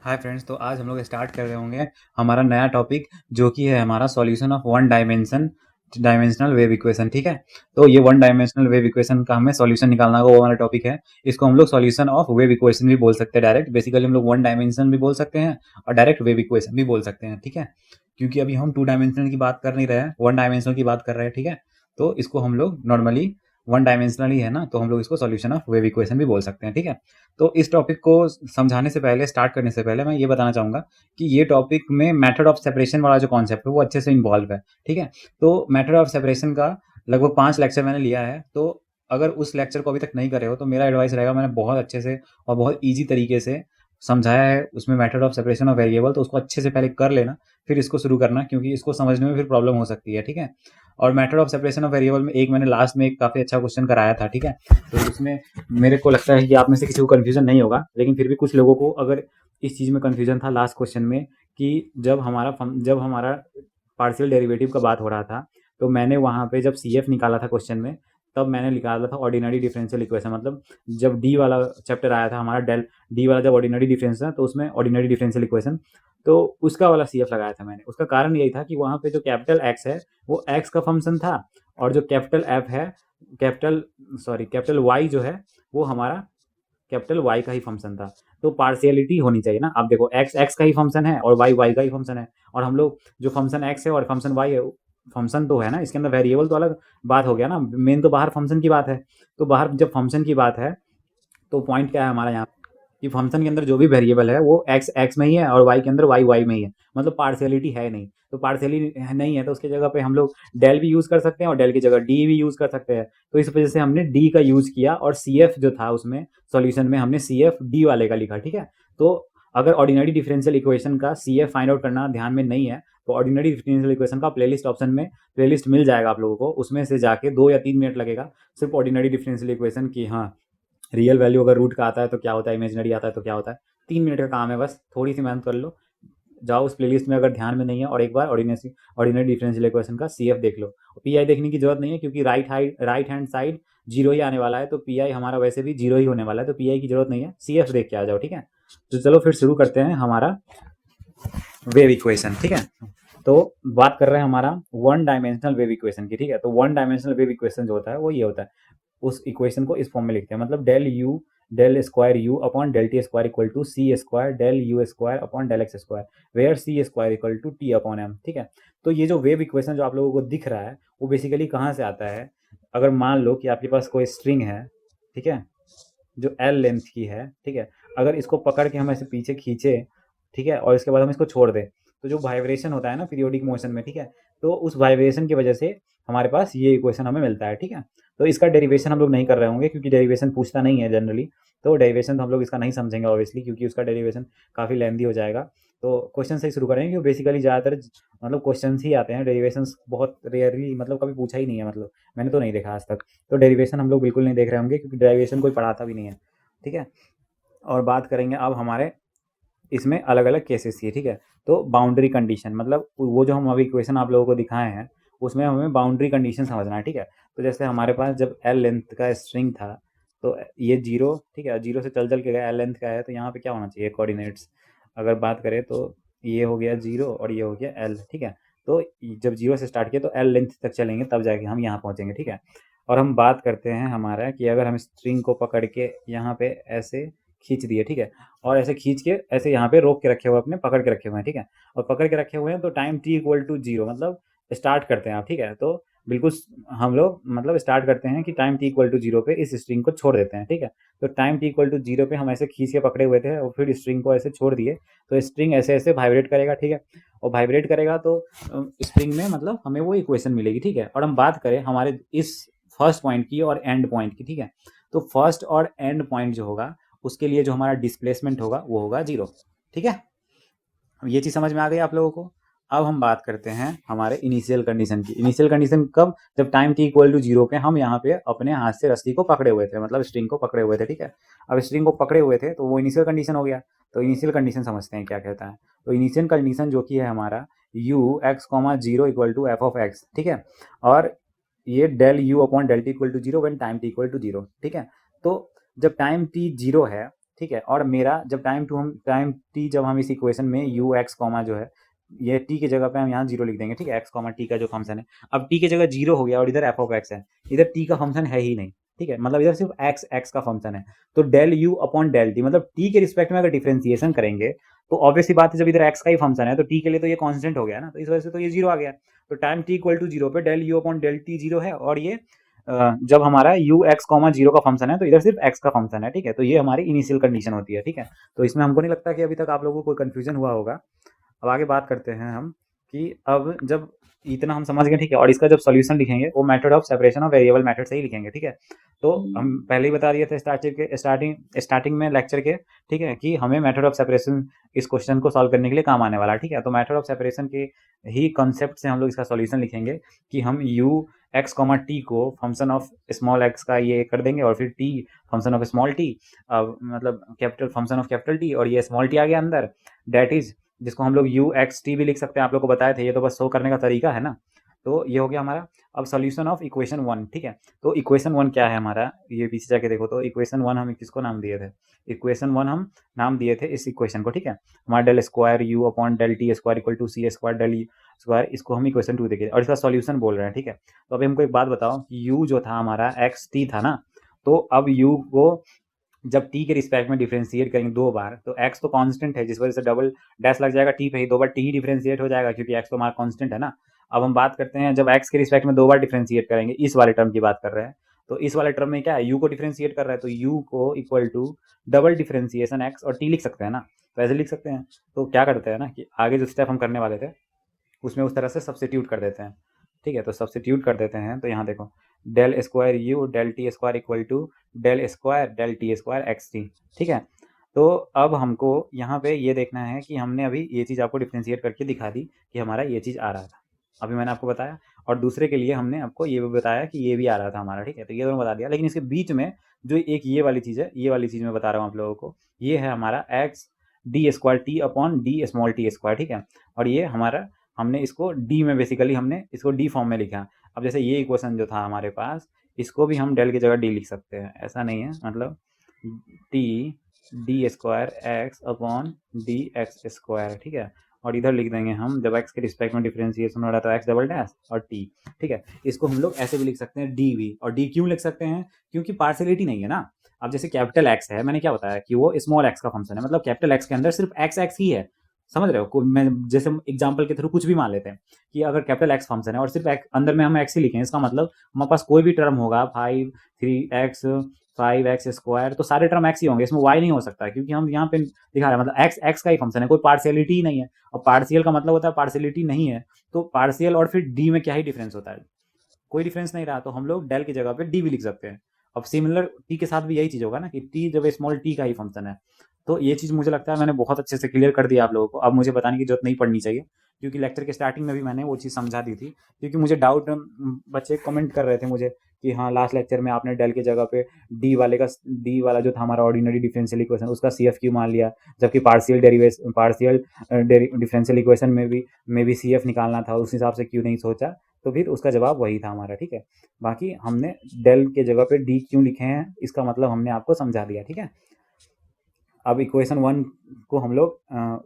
Hi friends, तो आज हम लोग स्टार्ट कर रहे होंगे हमारा नया टॉपिक जो कि है हमारा solution of one dimensional wave equation. ठीक है, तो ये वन डायमेंशनल वेव इक्वेशन का हमें सॉल्यूशन निकालना होगा, वो हमारा टॉपिक है। इसको हम लोग सॉल्यूशन ऑफ वेव इक्वेशन भी बोल सकते हैं डायरेक्ट। बेसिकली हम लोग वन डायमेंशन भी बोल सकते हैं और डायरेक्ट वेव इक्वेशन भी बोल सकते हैं। ठीक है, क्योंकि अभी हम टू डायमेंशनल की बात कर नहीं रहे हैं, वन डायमेंशनल की बात कर रहे हैं। ठीक है, तो इसको हम लोग नॉर्मली वन डायमेंशनल ही है ना, तो हम लोग इसको सॉल्यूशन ऑफ वेव इक्वेशन भी बोल सकते हैं। ठीक है, तो इस टॉपिक को समझाने से पहले, स्टार्ट करने से पहले मैं ये बताना चाहूँगा कि ये टॉपिक में मेथड ऑफ सेपरेशन वाला जो कॉन्सेप्ट है वो अच्छे से इन्वॉल्व है। ठीक है, तो मेथड ऑफ सेपरेशन का लगभग 5 लेक्चर मैंने लिया है। तो अगर उस लेक्चर को अभी तक नहीं करे हो तो मेरा एडवाइस रहेगा, मैंने बहुत अच्छे से और बहुत ईजी तरीके से समझाया है उसमें method of separation of variable, तो उसको अच्छे से पहले कर लेना, फिर इसको शुरू करना, क्योंकि इसको समझने में फिर प्रॉब्लम हो सकती है। ठीक है, और method of separation of variable में एक मैंने लास्ट में एक काफ़ी अच्छा क्वेश्चन कराया था। ठीक है, तो उसमें मेरे को लगता है कि आप में से किसी को कन्फ्यूजन नहीं होगा, लेकिन फिर भी कुछ लोगों को अगर इस चीज़ में कन्फ्यूजन था लास्ट क्वेश्चन में कि जब हमारा पार्शियल डेरिवेटिव का बात हो रहा था, तो मैंने वहाँ पे जब सी एफ निकाला था क्वेश्चन में, तब मैंने निकाला था ऑर्डिनरी डिफरेंशियल इक्वेशन। मतलब जब डी वाला चैप्टर आया था हमारा, डेल डी वाला जब ऑर्डिनरी डिफरेंस था, तो उसमें ऑर्डिनरी डिफरेंशियल इक्वेशन, तो उसका वाला सी एफ लगाया था मैंने। उसका कारण यही था कि वहाँ पे जो कैपिटल एक्स है वो एक्स का फंक्शन था, और जो कैपिटल एफ है, कैपिटल वाई जो है वो हमारा कैपिटल वाई का ही फंक्शन था। तो पार्शियलिटी होनी चाहिए ना। आप देखो, एक्स एक्स का ही फंक्शन है और वाई वाई का ही फंक्शन है, और हम लोग जो फंक्शन एक्स है और फंक्शन वाई है, फंक्शन तो है ना, इसके अंदर वेरिएबल तो अलग बात हो गया ना। मेन तो बाहर फंक्शन की बात है। तो बाहर जब फंक्शन की बात है, तो पॉइंट क्या है हमारा यहाँ कि फंक्शन के अंदर जो भी वेरिएबल है वो एक्स एक्स में ही है और वाई के अंदर वाई वाई में ही है। मतलब पार्शियलिटी है नहीं। तो पार्शियलिटी नहीं है तो उसकी जगह पे हम लोग डेल भी यूज़ कर सकते हैं और डेल की जगह डी भी यूज़ कर सकते हैं। तो इस वजह से हमने डी का यूज़ किया, और सी एफ जो था उसमें सॉल्यूशन में हमने सी एफ डी वाले का लिखा। ठीक है, तो अगर ऑर्डिनरी डिफरेंशियल इक्वेशन का सी एफ फाइंड आउट करना ध्यान में नहीं है, तो ऑर्डिनरी डिफरेंशियल इक्वेशन का प्लेलिस्ट ऑप्शन में प्लेलिस्ट मिल जाएगा आप लोगों को, उसमें से जाके 2 या 3 मिनट लगेगा सिर्फ ऑर्डिनरी डिफरेंशियल इक्वेशन की। हाँ, रियल वैल्यू अगर रूट का आता है तो क्या होता है, इमेजिनरी आता है तो क्या होता है। 3 मिनट का काम है बस, थोड़ी सी मेहनत कर लो, जाओ उस प्लेलिस्ट में अगर ध्यान में नहीं है, और एक बार ऑर्डिनरी डिफरेंशियल इक्वेशन का सी एफ देख लो। पी आई देखने की जरूरत नहीं है, क्योंकि राइट हैंड साइड जीरो ही आने वाला है, तो पी आई हमारा वैसे भी जीरो ही होने वाला है, तो पी आई की जरूरत नहीं है, सी एफ देख के आ जाओ। ठीक है, तो चलो फिर शुरू करते हैं हमारा वेव इक्वेशन। ठीक है, तो बात कर रहे हैं हमारा वन डायमेंशनल वेव इक्वेशन की। ठीक है, तो वन डायमेंशनल वेव इक्वेशन जो होता है वो ये होता है, उस इक्वेशन को इस फॉर्म में लिखते हैं, मतलब del square u upon del t square equal to c square del u square upon del x square, where c square equal to t upon m. ठीक है, तो ये जो वेव इक्वेशन जो आप लोगों को दिख रहा है वो बेसिकली कहाँ से आता है। अगर मान लो कि आपके पास कोई स्ट्रिंग है, ठीक है, जो एल लेंथ की है, ठीक है, अगर इसको पकड़ के हम ऐसे पीछे खींचे, ठीक है, और इसके बाद हम इसको छोड़ दें, तो जो वाइब्रेशन होता है ना पीरियोडिक मोशन में, ठीक है, तो उस वाइब्रेशन की वजह से हमारे पास ये इक्वेशन हमें मिलता है। ठीक है, तो इसका डेरिवेशन हम लोग नहीं कर रहे होंगे, क्योंकि डेरिवेशन पूछता नहीं है जनरली। तो डेरिवेशन तो हम लोग इसका नहीं समझेंगे ऑब्वियसली, क्योंकि उसका डेरिवेशन काफ़ी लेंदी हो जाएगा। तो क्वेश्चन से ही शुरू करेंगे, क्योंकि बेसिकली ज़्यादातर मतलब क्वेश्चन ही आते हैं, डेरिवेशन बहुत रेयरली, मतलब कभी पूछा ही नहीं है, मतलब मैंने तो नहीं देखा आज तक। तो डेरिवेशन हम लोग बिल्कुल नहीं देख रहे होंगे, क्योंकि डेरिवेशन कोई पढ़ाता भी नहीं है। ठीक है, और बात करेंगे अब हमारे इसमें अलग अलग केसेस की। ठीक है, तो बाउंड्री कंडीशन, मतलब वो जो हम अभी इक्वेशन आप लोगों को दिखाए हैं उसमें हमें बाउंड्री कंडीशन समझना है। ठीक है, तो जैसे हमारे पास जब एल लेंथ का स्ट्रिंग था, तो ये जीरो, ठीक है, जीरो से चल चल के गया, एल लेंथ का है, तो यहाँ पे क्या होना चाहिए, कोऑर्डिनेट्स अगर बात करें तो ये हो गया जीरो और ये हो गया एल। ठीक है, तो जब जीरो से स्टार्ट किया तो एल लेंथ तक चलेंगे, तब जाके हम यहाँ पहुँचेंगे। ठीक है, और हम बात करते हैं हमारा कि अगर हम स्ट्रिंग को पकड़ के यहाँ पे ऐसे खींच दिए, ठीक है, और ऐसे खींच के ऐसे यहाँ पे रोक के रखे हुए, अपने पकड़ के रखे हुए हैं, ठीक है, और पकड़ के रखे हुए हैं, तो time t equal to zero, मतलब स्टार्ट करते हैं आप। ठीक है, तो बिल्कुल हम लोग मतलब स्टार्ट करते हैं कि time t equal to zero पे इस स्ट्रिंग को छोड़ देते हैं। ठीक है, तो time t equal to zero पे हम ऐसे खींच के पकड़े हुए थे और फिर स्ट्रिंग को ऐसे छोड़ दिए, तो स्ट्रिंग ऐसे ऐसे वाइब्रेट करेगा। ठीक है, और वाइब्रेट करेगा तो स्ट्रिंग में मतलब हमें वो इक्वेशन मिलेगी। ठीक है, और हम बात करें हमारे इस फर्स्ट पॉइंट की और एंड पॉइंट की। ठीक है, तो फर्स्ट और एंड पॉइंट जो होगा उसके लिए जो हमारा डिस्प्लेसमेंट होगा वो होगा जीरो। ठीक है, ये चीज़ समझ में आ गई आप लोगों को। अब हम बात करते हैं हमारे इनिशियल कंडीशन की। इनिशियल कंडीशन कब, जब time t equal to zero पे हम यहाँ पे अपने हाथ से रस्सी को पकड़े हुए थे, मतलब स्ट्रिंग को पकड़े हुए थे। ठीक है, अब स्ट्रिंग को पकड़े हुए थे तो वो इनिशियल कंडीशन हो गया। तो इनिशियल कंडीशन समझते हैं क्या कहता है। तो इनिशियल कंडीशन जो कि है हमारा u x comma zero equal to f of x. ठीक है, और ये del u upon del t equal to zero when time t equal to zero. ठीक है, तो जब टाइम टी जीरो है ठीक है। और मेरा जब टाइम टी जब हम इस इक्वेशन में यू एक्स कॉमा जो है ये टी की जगह पे हम यहाँ जीरो लिख देंगे, ठीक है, एक्स कॉमा टी का जो फंक्शन है। अब टी की जगह जीरो हो गया और इधर एफ ऑफ एक्स है, इधर टी का फंक्शन है ही नहीं, ठीक है, मतलब इधर सिर्फ एक्स एक्स का फंक्शन है। तो del u upon del t, मतलब टी के रिस्पेक्ट में अगर डिफरेंशिएशन करेंगे तो ऑब्वियसली बात है, जब इधर एक्स का ही फंक्शन है तो टी के लिए तो ये कांस्टेंट हो गया ना, तो इस वजह से तो ये जीरो आ गया। तो time t equal to zero पे del u upon del t zero है, और ये जब हमारा यू एक्स कॉमा जीरो का फंक्शन है तो इधर सिर्फ एक्स का फंक्शन है, ठीक है। तो ये हमारी इनिशियल कंडीशन होती है, ठीक है। तो इसमें हमको नहीं लगता कि अभी तक आप लोगों को कोई कंफ्यूजन हुआ होगा। अब आगे बात करते हैं हम कि अब जब इतना हम समझ गए, ठीक है, और इसका जब सॉल्यूशन लिखेंगे वो method of separation of variable method से ही लिखेंगे, ठीक है। तो हम पहले ही बता दिए थे स्टार्टिंग में लेक्चर के, ठीक है, कि हमें मेथड ऑफ सेपरेशन इस क्वेश्चन को सॉल्व करने के लिए काम आने वाला है, ठीक है। तो मेथड ऑफ सेपरेशन के ही कॉन्सेप्ट से हम लोग इसका सॉल्यूशन लिखेंगे कि हम यू एक्स कॉमा टी को फंक्शन ऑफ स्मॉल एक्स का ये कर देंगे और फिर t function of small t, मतलब capital function of capital T, और ये स्मॉल टी आ गया अंदर, डेट इज जिसको हम लोग यू एक्स टी भी लिख सकते हैं, आप लोग को बताए थे, ये तो बस शो करने का तरीका है ना। तो ये हो गया हमारा। अब सोल्यूशन ऑफ इक्वेशन वन, ठीक है। तो इक्वेशन वन क्या है हमारा, ये पीछे जाके देखो तो इक्वेशन वन हम किसको नाम दिए थे, इक्वेशन वन हम नाम दिए थे इस इक्वेशन को, ठीक है, हमारा del square u upon del t square equal to c square del square, इसको हम इक्वेशन टू देखे और इसका सॉल्यूशन बोल रहे हैं, ठीक है। तो अभी हमको एक बात बताओ, यू जो था हमारा एक्स टी था ना, तो अब यू को जब t के रिस्पेक्ट में डिफरेंशिएट करेंगे दो बार तो x तो कांस्टेंट है, जिस वजह से डबल डैश लग जाएगा t पे ही, दो बार t ही डिफरेंशिएट हो जाएगा क्योंकि x तो हमारा कांस्टेंट है ना। अब हम बात करते हैं जब x के रिस्पेक्ट में दो बार डिफरेंशिएट करेंगे, इस वाले टर्म की बात कर रहे हैं, तो इस वाले टर्म में क्या है, u को डिफरेंशिएट कर रहा है तो u को equal to double differentiation x और t लिख सकते हैं ना, तो ऐसे लिख सकते हैं। तो क्या करते हैं ना कि आगे जो स्टेप हम करने वाले थे उसमें उस तरह से सब्स्टिट्यूट कर देते हैं, ठीक है। तो सब्स्टिट्यूट कर देते हैं, तो यहाँ देखो del square u del t square equal to del square del t square x t, ठीक है। तो अब हमको यहाँ पे ये देखना है कि हमने अभी ये चीज़ आपको डिफ्रेंशिएट करके दिखा दी कि हमारा ये चीज़ आ रहा था, अभी मैंने आपको बताया, और दूसरे के लिए हमने आपको ये भी बताया कि ये भी आ रहा था हमारा, ठीक है। तो ये दोनों बता दिया, लेकिन इसके बीच में जो एक ये वाली चीज़ है, ये वाली चीज़ मैं बता रहा हूँ आप लोगों को, ये है हमारा x D square t upon D small T square, ठीक है। और ये हमारा हमने इसको डी में बेसिकली हमने इसको डी फॉर्म में लिखा। अब जैसे ये इक्वेशन जो था हमारे पास, इसको भी हम डेल की जगह डी लिख सकते हैं, ऐसा नहीं है, मतलब T D square x upon D x square, ठीक है। और इधर लिख देंगे हम, जब एक्स के रिस्पेक्ट में डिफरेंशिएशन हो रहा था एक्स डबल डैश और टी, ठीक है। इसको हम लोग ऐसे भी लिख सकते हैं डी भी, और डी क्यों लिख सकते हैं, क्योंकि पार्शियलिटी नहीं है ना। अब जैसे कैपिटल एक्स है, मैंने क्या बताया कि वो स्मॉल एक्स का फंक्शन है, मतलब कैपिटल एक्स के अंदर सिर्फ एक्स एक्स ही है, समझ रहे हो। मैं जैसे एग्जांपल के थ्रू कुछ भी मान लेते हैं कि अगर कैपिटल एक्स फंक्शन है और सिर्फ अंदर में हम एक्स ही लिखें, इसका मतलब हमारे पास कोई भी टर्म होगा 5 3x 5x स्क्वायर, तो सारे टर्म एक्स ही होंगे, इसमें वाई नहीं हो सकता क्योंकि हम यहाँ पे दिखा रहे हैं, मतलब एक्स एक्स का ही फंक्शन है, कोई पार्शियलिटी ही नहीं है। और पार्शियल का मतलब होता है पार्शियलिटी नहीं है, तो पार्शियल और फिर डी में क्या ही डिफरेंस होता है, कोई डिफरेंस नहीं रहा, तो हम लोग डेल की जगह पे डी भी लिख सकते हैं। अब सिमिलर टी के साथ भी यही चीज़ होगा ना कि टी जब स्मॉल टी का ही फंक्शन है। तो ये चीज़ मुझे लगता है मैंने बहुत अच्छे से क्लियर कर दिया आप लोगों को, अब मुझे बताने की जरूरत नहीं पड़नी चाहिए, क्योंकि लेक्चर के स्टार्टिंग में भी मैंने वो चीज़ समझा दी थी। क्योंकि मुझे डाउट, बच्चे कमेंट कर रहे थे मुझे कि हाँ लास्ट लेक्चर में आपने डेल की जगह पे डी वाला जो था हमारा ऑर्डिनरी डिफरेंशियल इक्वेशन उसका सी एफ क्यों मान लिया, जबकि पार्शियल डिफरेंशियल इक्वेशन में भी सी एफ निकालना था, उस हिसाब से क्यों नहीं सोचा। तो फिर उसका जवाब वही था हमारा, ठीक है। बाकी हमने डेल के जगह पे डी क्यों लिखे हैं इसका मतलब हमने आपको समझा दिया, ठीक है। अब इक्वेशन वन को हम लोग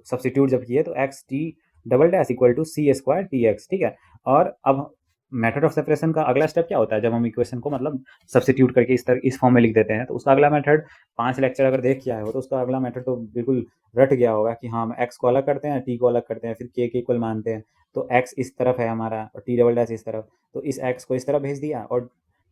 सब्स्टिट्यूट जब किए तो x t double dash equal to c square t x, ठीक है। और अब मेथड ऑफ सेपरेशन का अगला स्टेप क्या होता है, जब हम इक्वेशन को मतलब सब्स्टिट्यूट करके इस फॉर्म में लिख देते हैं, तो उसका अगला मेथड 5 लेक्चर अगर देख के आए हो तो उसका अगला मेथड तो बिल्कुल रट गया होगा कि हाँ हम एक्स को अलग करते हैं, टी को अलग करते हैं, फिर के इक्वल मानते हैं, तो एक्स इस तरफ है हमारा और टी डबल डैश इस तरफ, तो इस एक्स को इस तरफ भेज दिया और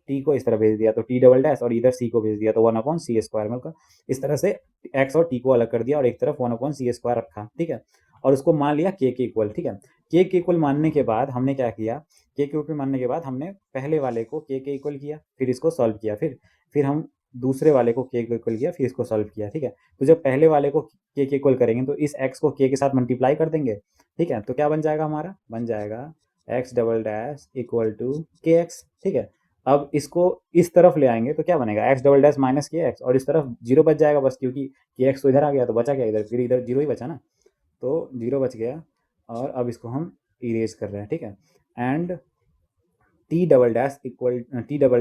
टी को इस तरह भेज दिया, तो टी डबल डैश, और इधर सी को भेज दिया तो 1/c स्क्वायर, मतलब इस तरह से एक्स और टी को अलग कर दिया और एक तरफ 1/c स्क्वायर रखा, ठीक है। और उसको मान लिया के इक्वल, ठीक है। के इक्वल मानने के बाद हमने क्या किया, के इक्वल मानने के बाद हमने पहले वाले को के इक्वल किया, फिर इसको सॉल्व किया, फिर हम दूसरे वाले को के इक्वल किया, फिर इसको सॉल्व किया, ठीक है। तो जब पहले वाले को के इक्वल करेंगे तो इस एक्स को के साथ मल्टीप्लाई कर देंगे, ठीक है। तो क्या बन जाएगा हमारा, बन जाएगा x double dash equal to k x, ठीक है। अब इसको इस तरफ ले आएंगे तो क्या बनेगा, एक्स डबल डैश माइनस के एक्स, और इस तरफ जीरो बच जाएगा बस, क्योंकि के एक्स तो इधर आ गया तो बचा क्या इधर, फिर इधर जीरो ही बचा ना, तो जीरो बच गया। और अब इसको हम इरेज कर रहे हैं, ठीक है। And t double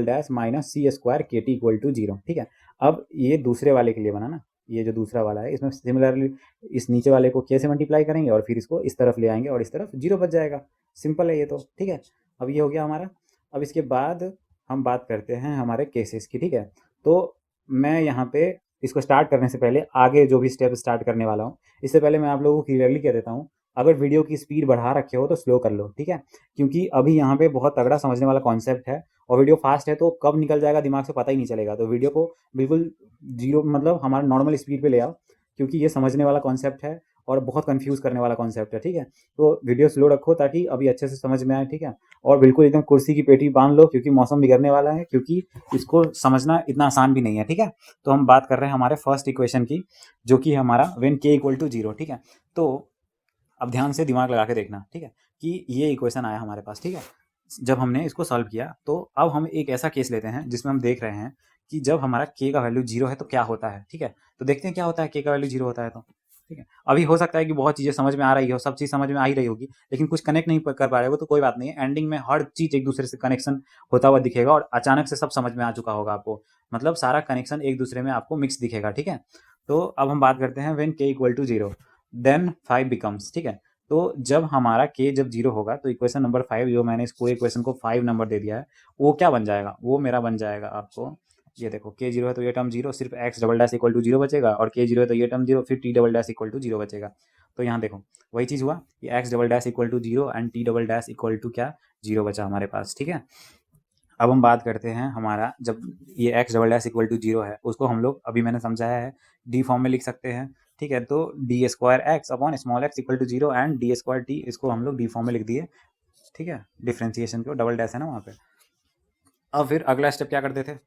dash minus c square k t equal to zero, ठीक है। अब ये दूसरे वाले के लिए बना ना, ये जो दूसरा वाला है इसमें सिमिलरली इस नीचे वाले को k से मल्टीप्लाई करेंगे और फिर इसको इस तरफ ले आएंगे और इस तरफ 0 बच जाएगा। सिंपल है ये तो, ठीक है। अब ये हो गया हमारा। अब इसके बाद हम बात करते हैं हमारे केसेस की, ठीक है। तो मैं यहाँ पे इसको स्टार्ट करने से पहले आगे जो भी स्टेप स्टार्ट करने वाला हूँ, इससे पहले मैं आप लोगों को क्लियरली कह देता हूँ, अगर वीडियो की स्पीड बढ़ा रखे हो तो स्लो कर लो, ठीक है। क्योंकि अभी यहाँ पे बहुत तगड़ा समझने वाला कॉन्सेप्ट है और वीडियो फास्ट है तो कब निकल जाएगा दिमाग से पता ही नहीं चलेगा। तो वीडियो को बिल्कुल जीरो मतलब हमारा नॉर्मल स्पीड पे ले आओ, क्योंकि ये समझने वाला कॉन्सेप्ट है और बहुत कंफ्यूज करने वाला कॉन्सेप्ट है, ठीक है। तो वीडियो स्लो रखो ताकि अभी अच्छे से समझ में आए, ठीक है। और बिल्कुल एकदम कुर्सी की पेटी बांध लो क्योंकि मौसम बिगड़ने वाला है, क्योंकि इसको समझना इतना आसान भी नहीं है, ठीक है। तो हम बात कर रहे हैं हमारे फर्स्ट इक्वेशन की, जो कि हमारा व्हेन k इक्वल टू 0, ठीक है। तो अब ध्यान से दिमाग लगा के देखना, ठीक है, कि ये इक्वेशन आया हमारे पास, ठीक है। जब हमने इसको सॉल्व किया तो अब हम एक ऐसा केस लेते हैं जिसमें हम देख रहे हैं कि जब हमारा k का वैल्यू 0 है तो क्या होता है, ठीक है। तो देखते हैं क्या होता है k का वैल्यू 0 होता है तो, ठीक है। अभी हो सकता है कि बहुत चीज़ें समझ में आ रही हो, सब चीज़ समझ में आ ही रही होगी, लेकिन कुछ कनेक्ट नहीं कर पा रहे हो तो कोई बात नहीं है। एंडिंग में हर चीज़ एक दूसरे से कनेक्शन होता हुआ दिखेगा और अचानक से सब समझ में आ चुका होगा आपको, मतलब सारा कनेक्शन एक दूसरे में आपको मिक्स दिखेगा, ठीक है। तो अब हम बात करते हैं when k equal to 0 then 5 becomes, ठीक है। तो जब हमारा k जब 0 होगा तो इक्वेशन नंबर 5, जो मैंने इस पूरे इक्वेशन को 5 नंबर दे दिया है, वो क्या बन जाएगा, वो मेरा बन जाएगा आपको, ये देखो k 0 है तो ये टर्म 0, सिर्फ x double dash equal to 0 बचेगा, और k 0 है तो ये टर्म 0, फिर t double dash equal to 0 बचेगा। तो यहाँ देखो वही चीज़ हुआ कि x double dash equal to 0 and t double dash equal to क्या 0 बचा हमारे पास, ठीक है। अब हम बात करते हैं हमारा जब ये x double dash equal to 0 है, उसको हम लोग अभी मैंने समझाया है डी फॉर्म में लिख सकते हैं, ठीक है। तो d square x upon small x equal to 0 and d square t, इसको हम लोग डी फॉर्म में लिख दिए, ठीक है। डिफ्रेंसिएशन को डबल डैश है ना वहाँ पे। अब फिर अगला स्टेप क्या करते थे,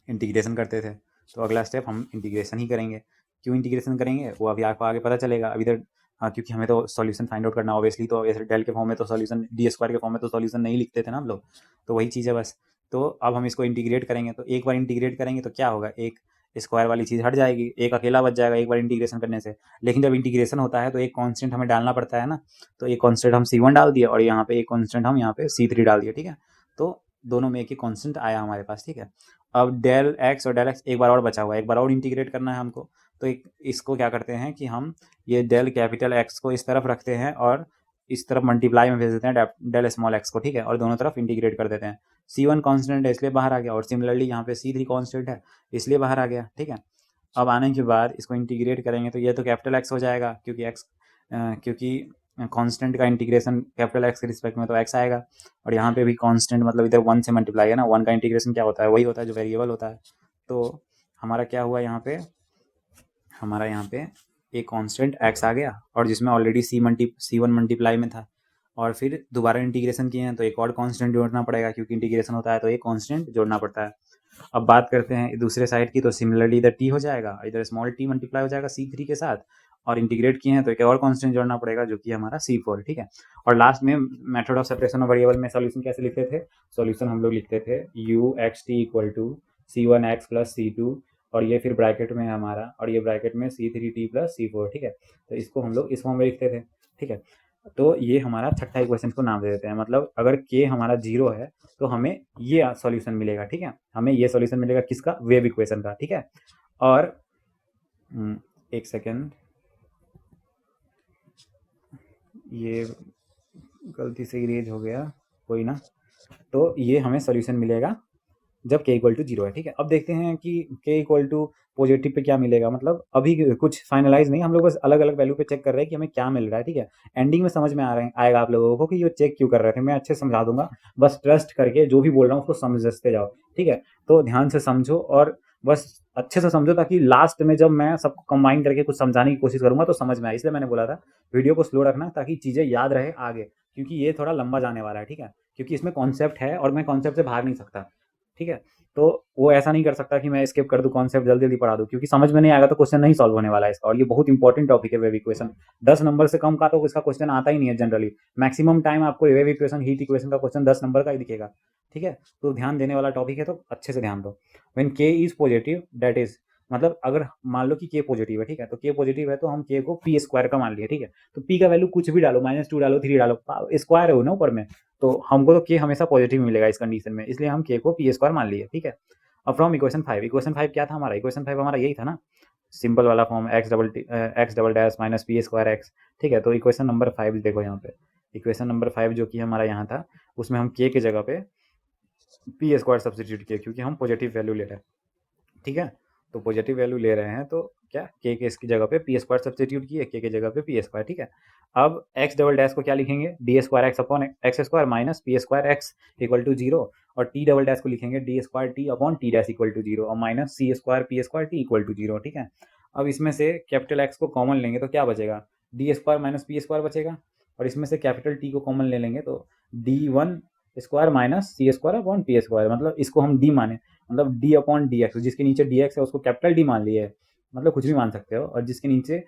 इंटीग्रेशन करते थे। तो अगला स्टेप हम इंटीग्रेशन ही करेंगे। क्यों इंटीग्रेशन करेंगे वो अभी आपको आगे पता चलेगा। अभी तक हाँ, क्योंकि हमें तो सॉल्यूशन फाइंड आउट करना ऑब्वियसली, तो ऐसे डेल के फॉर्म में तो सॉल्यूशन, डी स्क्वायर के फॉर्म में तो सॉल्यूशन नहीं लिखते थे ना हम लोग, तो वही चीज़ है बस। तो अब हम इसको इंटीग्रेट करेंगे, तो एक बार इंटीग्रेट करेंगे तो क्या होगा, एक स्क्वायर वाली चीज़ हट जाएगी, एक अकेला बच जाएगा एक बार इंटीग्रेशन करने से। लेकिन जब इंटीग्रेशन होता है तो एक कांस्टेंट हमें डालना पड़ता है ना, तो एक कांस्टेंट हम C1 डाल दिए और यहाँ पे एक कांस्टेंट हम यहाँ पे C3 डाल दिए, ठीक है। तो दोनों में एक ही कांस्टेंट आया हमारे पास, ठीक है। अब डेल एक्स और डेल एक्स एक बार और बचा हुआ है, एक बार और इंटीग्रेट करना है हमको। तो एक इसको क्या करते हैं कि हम ये डेल कैपिटल एक्स को इस तरफ रखते हैं और इस तरफ मल्टीप्लाई में भेज देते हैं डेल स्मॉल एक्स को, ठीक है, और दोनों तरफ इंटीग्रेट कर देते हैं। C1 कांस्टेंट है इसलिए बाहर आ गया, और सिमिलरली यहाँ पे C3 कांस्टेंट है इसलिए बाहर आ गया, ठीक है। अब आने के बाद इसको इंटीग्रेट करेंगे तो ये तो कैपिटल एक्स हो जाएगा, क्योंकि कांस्टेंट का इंटीग्रेशन कैपिटल एक्स के रिस्पेक्ट में तो एक्स आएगा, और यहाँ पे भी कांस्टेंट मतलब इधर 1 से मल्टीप्लाई है ना, 1 का इंटीग्रेशन क्या होता है, वही होता है जो वेरिएबल होता है। तो हमारा क्या हुआ यहाँ पे, हमारा यहाँ पे एक कांस्टेंट x आ गया और जिसमें ऑलरेडी C1 मल्टीप्लाई में था, और फिर दोबारा इंटीग्रेशन किए हैं तो एक और कांस्टेंट जोड़ना पड़ेगा, क्योंकि इंटीग्रेशन होता है तो एक कांस्टेंट जोड़ना पड़ता है। अब बात करते हैं दूसरे साइड की, तो सिमिलरली इधर t हो जाएगा, इधर स्मॉल t मल्टीप्लाई हो जाएगा C3 के साथ, और इंटीग्रेट किए हैं तो एक और कांस्टेंट जोड़ना पड़ेगा जो कि हमारा C4, ठीक है। और लास्ट में method of separation of variable में सॉल्यूशन कैसे लिखते थे, सॉल्यूशन हम लोग लिखते थे u(xt) equal to C1x plus C2, और ये फिर ब्रैकेट में हमारा, और ये ब्रैकेट में C3t प्लस C4, ठीक है। तो इसको हम लोग इस फॉर्म में लिखते थे, ठीक है। तो ये हमारा छठा इक्वेशन को नाम दे देते हैं, मतलब अगर k हमारा 0 है तो हमें ये सॉल्यूशन मिलेगा, ठीक है। हमें ये सॉल्यूशन मिलेगा किसका, वेव इक्वेशन का, ठीक है। और एक सेकेंड, ये गलती से इरेज हो गया, कोई ना। तो ये हमें सॉल्यूशन मिलेगा जब k इक्वल टू 0 है, ठीक है। अब देखते हैं कि k equal to positive pay क्या मिलेगा, मतलब अभी कुछ फाइनलाइज नहीं, हम लोग बस अलग अलग वैल्यू पे चेक कर रहे हैं कि हमें क्या मिल रहा है, ठीक है। एंडिंग में समझ में आएगा आप लोगों को कि ये चेक क्यों कर रहे थे, मैं अच्छे से समझा दूंगा, बस ट्रस्ट करके जो भी बोल रहा हूँ उसको समझते जाओ, ठीक है। तो ध्यान से समझो और बस अच्छे से समझो, ताकि लास्ट में जब मैं सबको कंबाइन करके कुछ समझाने की कोशिश करूंगा तो समझ में आए। इसलिए मैंने बोला था वीडियो को स्लो रखना ताकि चीज़ें याद रहे आगे, क्योंकि ये थोड़ा लंबा जाने वाला है, ठीक है। क्योंकि इसमें कॉन्सेप्ट है और मैं कॉन्सेप्ट से भाग नहीं सकता, ठीक है। तो वो ऐसा नहीं कर सकता कि मैं स्किप कर दूं कॉन्सेप्ट, जल्दी जल्दी पढ़ा दूं, क्योंकि समझ में नहीं आएगा तो क्वेश्चन नहीं सॉल्व होने वाला है इसका। और ये बहुत इंपॉर्टेंट टॉपिक है वेव इक्वेशन, 10 नंबर से कम का तो इसका क्वेश्चन आता ही नहीं है जनरली। मैक्सिमम टाइम आपको वेव इक्वेशन, हीट इक्वेशन का क्वेश्चन 10 नंबर का ही दिखेगा, ठीक है। तो ध्यान देने वाला टॉपिक है, तो अच्छे से ध्यान दो। When k is positive that is, मतलब अगर मान लो कि k पॉजिटिव है, ठीक है, तो k पॉजिटिव है तो हम k को p स्क्वायर का मान लिए, ठीक है। तो p का वैल्यू कुछ भी डालो, -2 डालो, 3 डालो, स्क्वायर है ना ऊपर में, तो हमको तो k हमेशा पॉजिटिव मिलेगा इस कंडीशन में, इसलिए हम k को p स्क्वायर मान लिए, ठीक है। अब फ्रॉम इक्वेशन 5, इक्वेशन 5 क्या था हमारा, इक्वेशन 5 हमारा यही था ना, सिंपल वाला form x double dash minus p square x, ठीक है। तो इक्वेशन नंबर 5 देखो यहाँ पे, इक्वेशन नंबर 5 जो कि हमारा यहाँ था, उसमें हम के जगह पे पी स्क्वायर सब्सिट्यूट किए, क्योंकि हम पॉजिटिव वैल्यू ले रहे हैं, ठीक है। तो पॉजिटिव वैल्यू ले रहे हैं तो क्या के इसकी जगह पे पी स्क्वायर सब्सिट्यूट किए, के जगह पे पी स्क्वायर, ठीक है। अब एक्स डबल डैश को क्या लिखेंगे, d square x upon x square minus p square x equal to zero, और टी डबल डैश को लिखेंगे d square t upon t dash equal to zero, और minus c square p square t equal to zero, ठीक है। अब इसमें से capital x को कॉमन लेंगे तो क्या बचेगा, D square minus p square बचेगा, और इसमें से कैपिटल टी को कॉमन ले लेंगे तो D one square minus c square upon P square, मतलब इसको हम डी माने, मतलब डी अपॉन डी एक्स, जिसके नीचे डी एक्स है उसको कैपिटल डी मान लिए, मतलब कुछ भी मान सकते हो, और जिसके नीचे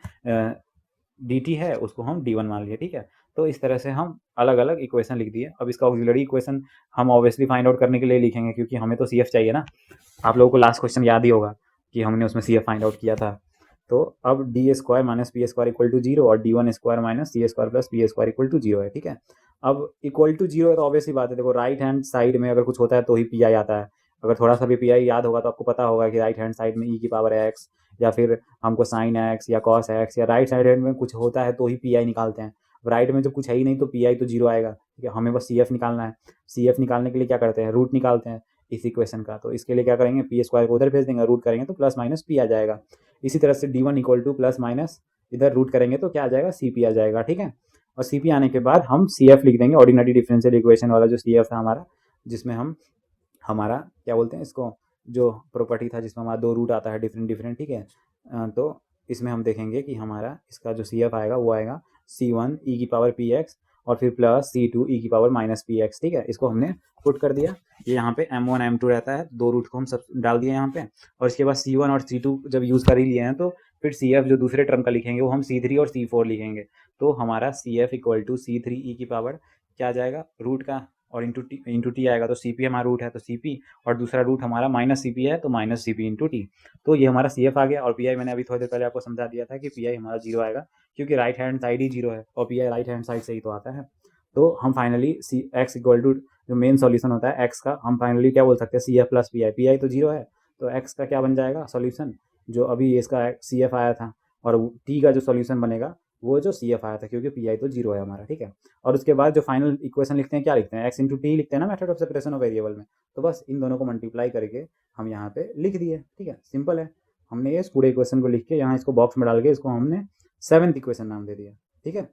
डी टी है उसको हम डी वन मान लिए, ठीक है। तो इस तरह से हम अलग अलग इक्वेशन लिख दिए। अब इसका ऑक्सिलरी इक्वेशन हम ऑब्वियसली फाइंड आउट करने के लिए लिखेंगे, क्योंकि हमें तो सी एफ चाहिए ना। आप लोगों को लास्ट क्वेश्चन याद ही होगा कि हमने उसमें सी एफ फाइंड आउट किया था। तो अब d square minus p square equal to zero, और d one square minus c square plus p square equal to zero है, ठीक है। अब इक्वल टू जीरो है तो ऑब्वियसली बात है, देखो राइट हैंड साइड में अगर कुछ होता है तो ही पी आई आता है। अगर थोड़ा सा भी पी आई याद होगा तो आपको पता होगा कि राइट हैंड साइड में ई की पावर एक्स, या फिर हमको साइन एक्स या कॉस एक्स, या राइट साइड में कुछ होता है तो ही पी आई निकालते हैं। राइट में जब कुछ है ही नहीं तो पी आई तो जीरो आएगा, ठीक है। हमें बस सी एफ निकालना है। सी एफ निकालने के लिए क्या करते हैं, रूट निकालते हैं इस इक्वेशन का। तो इसके लिए क्या करेंगे, पी स्क्वायर को उधर भेज देंगे, रूट करेंगे तो प्लस माइनस पी आ जाएगा। इसी तरह से D one equal two plus minus इधर रूट करेंगे तो क्या आ जाएगा, सी पी आ जाएगा, ठीक है। और सी पी आने के बाद हम सी एफ लिख देंगे, ऑर्डिनरी डिफरेंशियल इक्वेशन वाला जो सी एफ था हमारा, जिसमें हम हमारा क्या बोलते हैं इसको, जो प्रॉपर्टी था जिसमें हमारा दो रूट आता है डिफरेंट डिफरेंट, ठीक है। तो इसमें हम देखेंगे कि हमारा इसका जो सी एफ आएगा वो आएगा सी वन ई की पावर पी एक्स, और फिर प्लस सी टू ई की पावर माइनस पी एक्स, ठीक है। इसको हमने पुट कर दिया। ये यहाँ पे एम वन एम टू रहता है, दो रूट को हम सब डाल दिए यहाँ पे, और इसके बाद सी वन और सी टू जब यूज़ कर ही लिए हैं तो फिर सी एफ जो दूसरे टर्म का लिखेंगे वो हम सी थ्री और सी फोर लिखेंगे। तो हमारा C F equal to c three e की पावर क्या आ जाएगा, रूट का, और इंटू टी आएगा, तो सी पी हमारा रूट है तो सी पी, और दूसरा रूट हमारा माइनस सी पी है तो minus c p into t. तो ये हमारा सी एफ आ गया। और पी आई मैंने अभी थोड़ी देर पहले आपको समझा दिया था कि पी आई हमारा जीरो आएगा, क्योंकि राइट हैंड साइड ही जीरो है और P I right hand side से ही तो आता है। तो हम finally c x equal to जो मेन सॉल्यूशन होता है एक्स का, हम फाइनली क्या बोल सकते हैं, C F plus P I तो जीरो है, तो एक्स का क्या बन जाएगा सॉल्यूशन, जो अभी इसका सी एफ आया था, और टी का जो सॉल्यूशन बनेगा वो जो सी एफ आया था, क्योंकि पी आई तो जीरो है हमारा, ठीक है। और उसके बाद जो फाइनल इक्वेशन लिखते हैं क्या लिखते हैं, एक्स इंटू टी लिखते हैं ना method of separation of variable में। तो बस इन दोनों को मल्टीप्लाई करके हम यहाँ पे लिख दिए, ठीक है, सिंपल है। हमने इस पूरे इक्वेशन को लिख के यहाँ इसको बॉक्स में डाल के इसको हमने सेवन्थ इक्वेशन नाम दे दिया, ठीक है।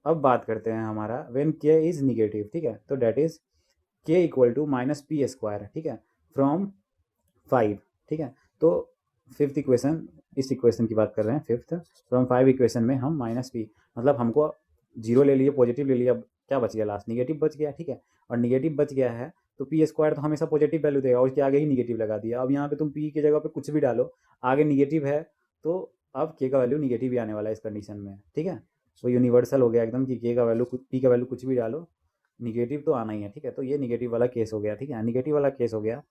अब बात करते हैं हमारा व्हेन के इज निगेटिव, ठीक है। तो that is k equal to minus p square, ठीक है, फ्रॉम 5, ठीक है। तो फिफ्थ इक्वेशन, इस इक्वेशन की बात कर रहे हैं, फिफ्थ फ्रॉम 5 इक्वेशन में हम माइनस पी, मतलब हमको जीरो ले लिए, पॉजिटिव ले लिया, अब क्या बच गया लास्ट, निगेटिव बच गया, ठीक है। और निगेटिव बच गया है तो पी स्क्वायर तो हमेशा पॉजिटिव वैल्यू देगा, और उसके आगे ही निगेटिव लगा दिया। अब यहाँ पे तुम पी की जगह पे कुछ भी डालो, आगे निगेटिव है तो अब के का वैल्यू निगेटिव ही आने वाला है इस कंडीशन में, ठीक है। तो यूनिवर्सल हो गया एकदम कि के का वैल्यू, पी का वैल्यू कुछ भी डालो निगेटिव तो आना ही है, ठीक है। तो ये निगेटिव वाला केस हो गया, ठीक है, निगेटिव वाला केस हो गया।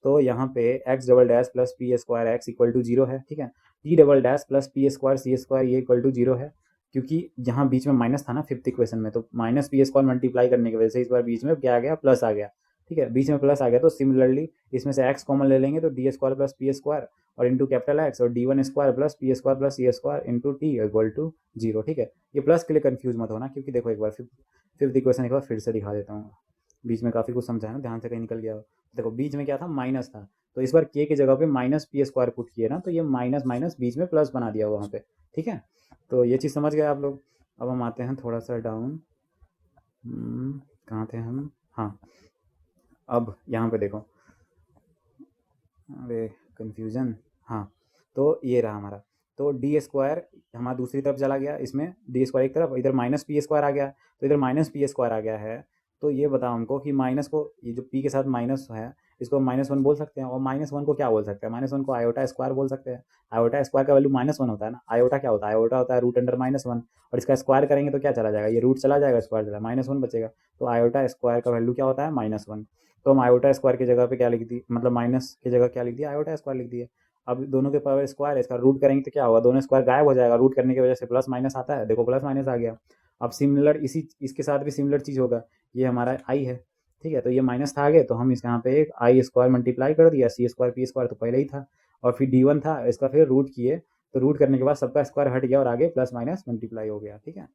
तो यहाँ पे x double dash plus p square x equal to zero है, ठीक है। T double dash plus p square c square ये इक्वल टू जीरो है, क्योंकि यहाँ बीच में माइनस था ना फिफ्थ इक्वेशन में, तो माइनस पी स्क्वायर मल्टीप्लाई करने की वजह से इस बार बीच में क्या आ गया, प्लस आ गया, ठीक है। बीच में प्लस आ गया तो सिमिलरली इसमें से एक्स कॉमन ले लेंगे तो d square plus p square और इंटू कैपिटल एक्स, और d one square plus p square plus c square into t equal to zero, ठीक है। ये प्लस के लिए कंफ्यूज मत होना, क्योंकि देखो एक बार फिफ्थ इक्वेशन एक बार फिर से दिखा देता हूँ, बीच में काफ़ी कुछ समझा है ना, ध्यान से कहीं निकल गया हो। देखो बीच में क्या था, माइनस था, तो इस बार के की जगह पे माइनस पी स्क्वायर पुट किए ना, तो ये माइनस माइनस बीच में प्लस बना दिया वहाँ पे, ठीक है। तो ये चीज़ समझ गए आप लोग। अब हम आते हैं थोड़ा सा डाउन, कहाँ थे हम, हाँ, अब यहाँ पे देखो, अरे कन्फ्यूज़न, हाँ, तो ये रहा हमारा। तो डी स्क्वायर हमारा दूसरी तरफ चला गया, इसमें डी स्क्वायर एक तरफ, इधर माइनस पी स्क्वायर आ गया, तो इधर माइनस पी स्क्वायर आ गया है। तो ये बताओ हमको कि माइनस को, ये जो पी के साथ माइनस है इसको माइनस वन बोल सकते हैं, और माइनस वन को क्या बोल सकते हैं, माइनस वन को आयोटा स्क्वायर बोल सकते हैं। आयोटा स्क्वायर का वैल्यू माइनस वन होता है ना, आयोटा क्या होता है, आयोटा होता है रूट अंडर माइनस वन, और इसका स्क्वायर करेंगे तो क्या चला जाएगा, ये रूट चला जाएगा, स्क्वायर चला, माइनस वन बचेगा। तो आयोटा स्क्वायर का वैल्यू क्या होता है, माइनस वन। तो हम आयोटा स्क्वायर की जगह पे क्या लिख दी, मतलब माइनस की जगह क्या लिख दिया, आयोटा स्क्वायर लिख दिए। अब दोनों के पावर स्क्वायर है, इसका रूट करेंगे तो क्या होगा, दोनों स्क्वायर गायब हो जाएगा, रूट करने की वजह से प्लस माइनस आता है, देखो प्लस माइनस आ गया। अब सिमिलर इसी इसके साथ भी सिमिलर चीज़ होगा, ये हमारा आई है, ठीक है। तो ये माइनस था आगे, तो हम इस यहाँ पे एक आई स्क्वायर मल्टीप्लाई कर दिया, सी स्क्वायर पी स्क्वायर तो पहले ही था, और फिर डी वन था, इसका फिर रूट किए तो रूट करने के बाद सबका स्क्वायर हट गया और आगे प्लस माइनस मल्टीप्लाई हो गया, ठीक है।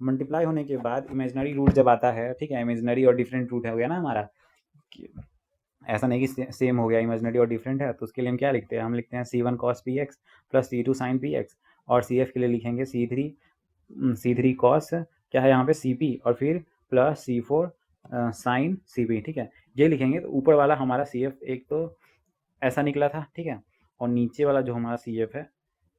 मल्टीप्लाई होने के बाद इमेजिनरी रूट जब आता है, ठीक है, इमेजिनरी और डिफरेंट रूट हो गया ना हमारा, ऐसा नहीं कि सेम हो गया, इमेजिनरी और डिफरेंट है, तो उसके लिए हम क्या लिखते हैं, हम लिखते हैं C1 cos px plus C2 sin px, और CF के लिए लिखेंगे C3 cos क्या है यहाँ पे CP और फिर प्लस C4 sin CP, ठीक है, ये लिखेंगे। तो ऊपर वाला हमारा CF एक तो ऐसा निकला था, ठीक है, और नीचे वाला जो हमारा CF है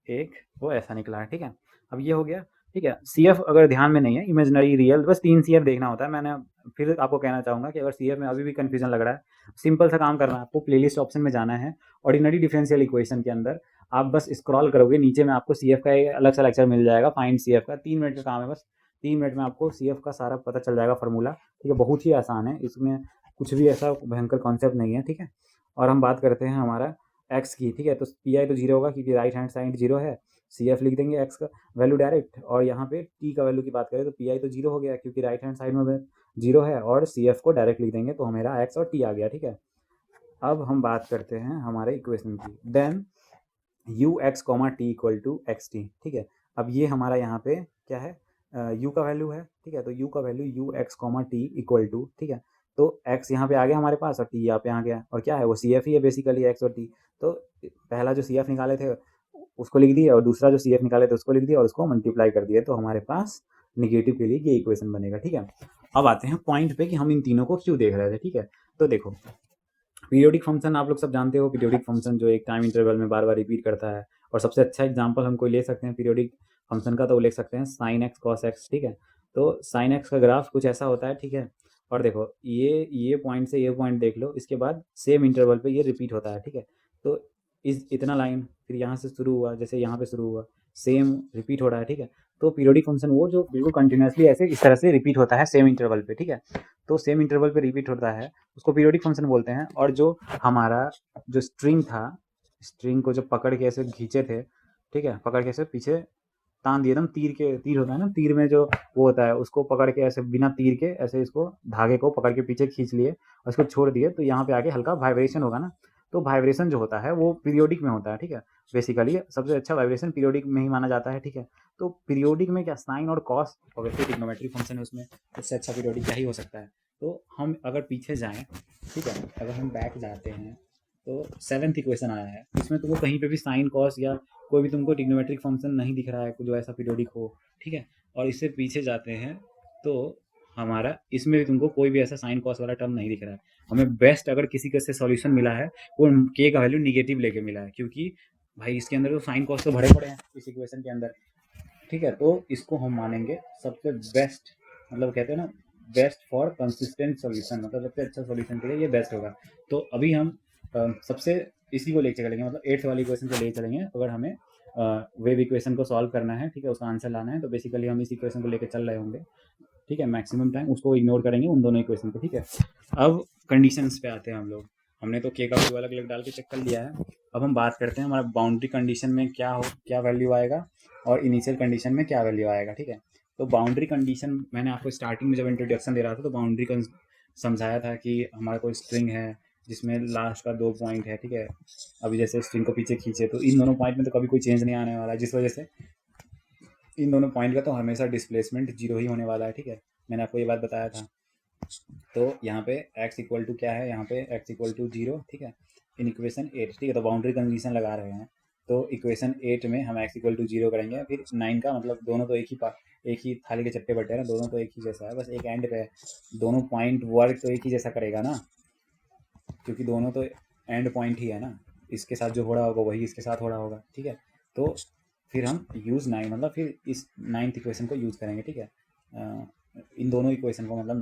एक वो ऐसा निकला है, ठीक है। अब ये हो गया, ठीक है। CF अगर ध्यान में नहीं है, इमेजिनरी रियल, बस 3 CF देखना होता है। मैंने फिर आपको कहना चाहूँगा कि अगर CF में अभी भी कन्फ्यूजन लग रहा है, सिंपल सा काम करना है, आपको प्लेलिस्ट ऑप्शन में जाना है, ऑर्डिनरी डिफरेंशियल इक्वेशन के अंदर आप बस स्क्रॉल करोगे नीचे में आपको CF का एक अलग सा लेक्चर मिल जाएगा, फाइंड CF का। 3 मिनट का काम है, बस 3 मिनट में आपको CF का सारा पता चल जाएगा फार्मूला, ठीक है। बहुत ही आसान है, इसमें कुछ भी ऐसा भयंकर कॉन्सेप्ट नहीं है, ठीक है। और हम बात करते हैं हमारा एक्स की, ठीक है। तो पी तो 0 होगा क्योंकि राइट हैंड साइड 0 है। CF लिख देंगे एक्स का वैल्यू डायरेक्ट, और यहाँ पे टी का वैल्यू की बात करें तो पी तो 0 हो गया क्योंकि राइट हैंड साइड में 0 है, और CF को डायरेक्ट लिख देंगे तो हमारा एक्स और टी आ गया, ठीक है। अब हम बात करते हैं हमारे इक्वेशन की। Then u x comma t equal to x t, ठीक है। अब ये हमारा यहाँ पे क्या है, यू का वैल्यू है, ठीक है। तो यू का value u x comma t equal to, ठीक है। तो एक्स यहाँ पे आ गया हमारे पास और टी यहाँ पे आ गया, और क्या है वो CF ही है बेसिकली, एक्स और टी। तो पहला जो CF निकाले थे उसको लिख दिया, और दूसरा जो CF निकाले थे उसको लिख दिया, और उसको मल्टीप्लाई कर दिया, तो हमारे पास निगेटिव के लिए ये इक्वेशन बनेगा, ठीक है। अब आते हैं पॉइंट पे कि हम इन तीनों को क्यों देख रहे थे, ठीक है। तो देखो, पीरियोडिक फंक्शन आप लोग सब जानते हो, पीरियोडिक फंक्शन जो एक टाइम इंटरवल में बार बार रिपीट करता है, और सबसे अच्छा एग्जांपल हम कोई ले सकते हैं पीरियोडिक फंक्शन का, तो वो ले सकते हैं साइन एक्स कॉस एक्स, ठीक है। तो साइन एक्स का ग्राफ कुछ ऐसा होता है, ठीक है। और देखो ये पॉइंट से ये पॉइंट देख लो, इसके बाद सेम इंटरवल पे ये रिपीट होता है, ठीक है। तो इस इतना लाइन फिर यहाँ से शुरू हुआ, जैसे यहाँ पे शुरू हुआ, सेम रिपीट हो रहा है, ठीक है। तो पीरियोडिक फंक्शन वो जो बिल्कुल कंटिन्यूसली ऐसे इस तरह से रिपीट होता है सेम इंटरवल पे, ठीक है। तो सेम इंटरवल पे रिपीट होता है, उसको पीरियोडिक फंक्शन बोलते हैं। और जो हमारा जो स्ट्रिंग था, स्ट्रिंग को जब पकड़ के ऐसे खींचे थे, ठीक है, पकड़ के ऐसे पीछे तान दिए, एकदम तीर होता है ना, तीर में जो वो होता है उसको पकड़ के ऐसे बिना तीर के ऐसे इसको धागे को पकड़ के पीछे खींच लिए और इसको छोड़ दिए, तो यहाँ पे आगे हल्का वाइब्रेशन होगा ना। तो वाइब्रेशन जो होता है वो पीरियोडिक में होता है, ठीक है। बेसिकली सबसे अच्छा वाइब्रेशन पीरियोडिक में ही माना जाता है, ठीक है। तो पीरियोडिक में क्या साइन और कॉस ऑब्वियसली ट्रिग्नोमेट्रिक फंक्शन है, उसमें उससे अच्छा पीरियोडिक क्या ही हो सकता है। तो हम अगर पीछे जाएं, ठीक है, अगर हम बैक जाते हैं तो 7th इक्वेशन आया है, इसमें तुमको कहीं पे भी साइन कॉस या कोई भी तुमको ट्रिग्नोमेट्रिक फंक्शन नहीं दिख रहा है जो ऐसा पीरियोडिक हो, ठीक है। और इससे पीछे जाते हैं तो हमारा इसमें भी तुमको कोई भी ऐसा साइन कॉस वाला टर्म नहीं दिख रहा है। हमें बेस्ट अगर किसी का से सॉल्यूशन मिला है वो के का वैल्यू निगेटिव लेके मिला है, क्योंकि भाई इसके अंदर तो साइन कॉस तो भरे पड़े हैं इस इक्वेशन के अंदर, ठीक है। तो इसको हम मानेंगे सबसे बेस्ट, मतलब कहते हैं ना बेस्ट फॉर कंसिस्टेंट सॉल्यूशन, मतलब सबसे अच्छा सॉल्यूशन के लिए ये बेस्ट होगा। तो अभी हम सबसे इसी को लेके चलेंगे, मतलब 8th वाली इक्वेशन को ले चलेंगे। अगर हमें वेव इक्वेशन को सॉल्व करना है, ठीक है, उसका आंसर लाना है, तो बेसिकली हम इस इक्वेशन को लेकर चल रहे होंगे, ठीक है। मैक्सिमम टाइम उसको इग्नोर करेंगे उन दोनों इक्वेशन को, ठीक है। अब कंडीशंस पे आते हैं हम लोग। हमने तो के का वैल्यू अलग अलग डाल के चेक कर लिया है। अब हम बात करते हैं हमारा बाउंड्री कंडीशन में क्या वैल्यू आएगा और इनिशियल कंडीशन में क्या वैल्यू आएगा, ठीक है। तो बाउंड्री कंडीशन मैंने आपको स्टार्टिंग में जब इंट्रोडक्शन दे रहा था तो बाउंड्री का समझाया था कि हमारा कोई स्ट्रिंग है जिसमें लास्ट का 2 पॉइंट है, ठीक है। अभी जैसे स्ट्रिंग को पीछे खींचे तो इन दोनों पॉइंट में तो कभी कोई चेंज नहीं आने वाला है, जिस वजह से इन दोनों पॉइंट का तो हमेशा डिस्प्लेसमेंट 0 ही होने वाला है, ठीक है। मैंने आपको ये बात बताया था। तो यहाँ पे x इक्वल टू क्या है, यहाँ पे x इक्वल टू 0, ठीक है, इन इक्वेशन 8, ठीक है। तो बाउंड्री कंडीशन लगा रहे हैं, तो इक्वेशन 8 में हम x इक्वल टू 0 करेंगे, फिर 9 का मतलब दोनों तो एक ही थाली के चट्टे बट्टे हैं ना, दोनों तो एक ही जैसा है, बस एक एंड पे दोनों पॉइंट वर्क तो एक ही जैसा करेगा ना, क्योंकि दोनों तो एंड पॉइंट ही है ना, इसके साथ जो हो रहा होगा वही इसके साथ हो रहा होगा, ठीक है। तो फिर हम यूज़ 9 मतलब फिर इस 9th इक्वेशन को यूज़ करेंगे, ठीक है। इन दोनों इक्वेशन को, मतलब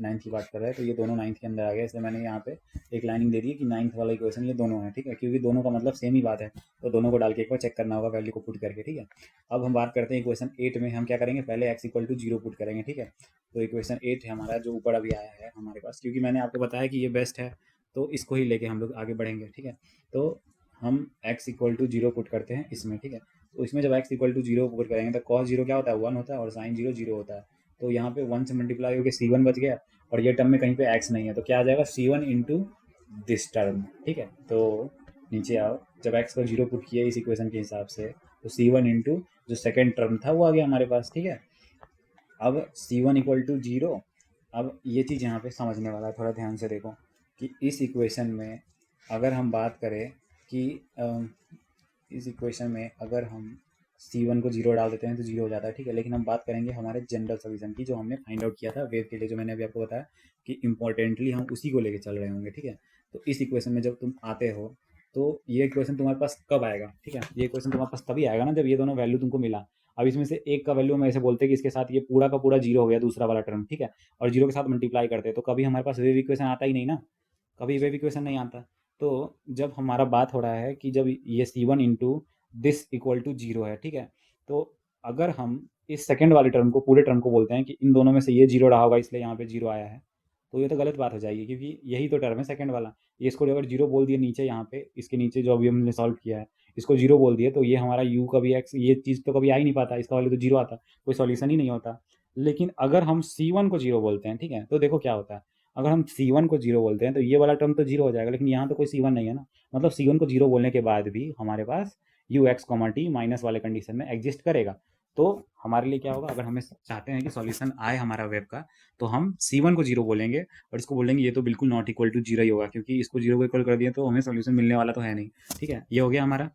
9th की बात कर रहे हैं तो ये दोनों 9th के अंदर आ गए, इसलिए मैंने यहाँ पे एक लाइनिंग दे दी है कि 9th वाला इक्वेशन ये दोनों है, ठीक है, क्योंकि दोनों का मतलब सेम ही बात है, तो दोनों को डाल के एक बार चेक करना होगा वैल्यू को पुट करके, ठीक है। अब हम बात करते हैं इक्वेशन 8 में हम क्या करेंगे, पहले x इक्वल टू 0 पुट करेंगे, ठीक है। तो इक्वेशन 8 है हमारा जो ऊपर अभी आया है हमारे पास, क्योंकि मैंने आपको बताया कि ये बेस्ट है तो इसको ही लेके हम लोग आगे बढ़ेंगे, ठीक है। तो हम x इक्वल टू 0 पुट करते हैं इसमें, ठीक है। तो इसमें जब x इक्वल टू 0 पुट करेंगे तो cos 0 क्या होता है, 1 होता है, और sin 0 0 होता है। तो यहाँ पे 1 से मल्टीप्लाई होकर C1 बच गया, और ये टर्म में कहीं पे x नहीं है, तो क्या आ जाएगा C1 इंटू दिस टर्म, ठीक है। तो नीचे आओ, जब x को 0 पुट किया इस इक्वेशन के हिसाब से, तो C1 इंटू जो सेकेंड टर्म था वो आ गया हमारे पास, ठीक है। अब C1 इक्वल टू 0। अब ये चीज़ यहाँ पे समझने वाला है, थोड़ा ध्यान से देखो कि इस इक्वेशन में अगर हम बात करें कि इस इक्वेशन में अगर हम C1 को 0 डाल देते हैं तो 0 हो जाता है, ठीक है। लेकिन हम बात करेंगे हमारे जनरल सोल्यूशन की, जो हमने फाइंड आउट किया था वेव के लिए, जो मैंने अभी आपको बताया कि इंपॉर्टेंटली हम उसी को लेके चल रहे होंगे, ठीक है। तो इस इक्वेशन में जब तुम आते हो तो ये इक्वेशन तुम्हारे पास कब आएगा, ठीक है। ये इक्वेशन तुम्हारे पास तभी आएगा ना जब ये दोनों वैल्यू तुमको मिला। अब इसमें से एक का वैल्यू हम ऐसे बोलते हैं कि इसके साथ ये पूरा का पूरा 0 हो गया, दूसरा वाला टर्म, ठीक है, और 0 के साथ मल्टीप्लाई करते हैं, तो कभी हमारे पास वेव इक्वेशन आता ही नहीं ना, कभी वेव इक्वेशन नहीं आता। तो जब हमारा बात हो रहा है कि जब ये C1 into this equal to 0 है, ठीक है, तो अगर हम इस सेकेंड वाले टर्म को, पूरे टर्म को बोलते हैं कि इन दोनों में से ये 0 रहा होगा इसलिए यहाँ पे 0 आया है, तो ये तो गलत बात हो जाएगी, क्योंकि यही तो टर्म है सेकेंड वाला। ये इसको अगर 0 बोल दिए नीचे, यहाँ पे इसके नीचे जो अभी हमने सॉल्व किया है, इसको 0 बोल दिए, तो ये हमारा u कभी x, ये चीज़ तो कभी आ ही नहीं पाता, इसका वैल्यू तो 0 आता, कोई सॉल्यूशन ही नहीं होता। लेकिन अगर हम C1 को 0 बोलते हैं, ठीक है, तो देखो क्या होता है। अगर हम C1 को 0 बोलते हैं तो ये वाला टर्म तो 0 हो जाएगा, लेकिन यहाँ तो कोई C1 नहीं है ना, मतलब C1 को 0 बोलने के बाद भी हमारे पास u x, t माइनस वाले कंडीशन में एग्जिस्ट करेगा। तो हमारे लिए क्या होगा, अगर हमें चाहते हैं कि सॉल्यूशन आए हमारा वेव का, तो हम C1 को 0 बोलेंगे और इसको बोलेंगे ये तो बिल्कुल नॉट इक्वल टू 0 ही होगा, क्योंकि इसको 0 को इक्वल कर दिया तो हमें सॉल्यूशन मिलने वाला तो है नहीं, ठीक है। ये हो गया हमारा।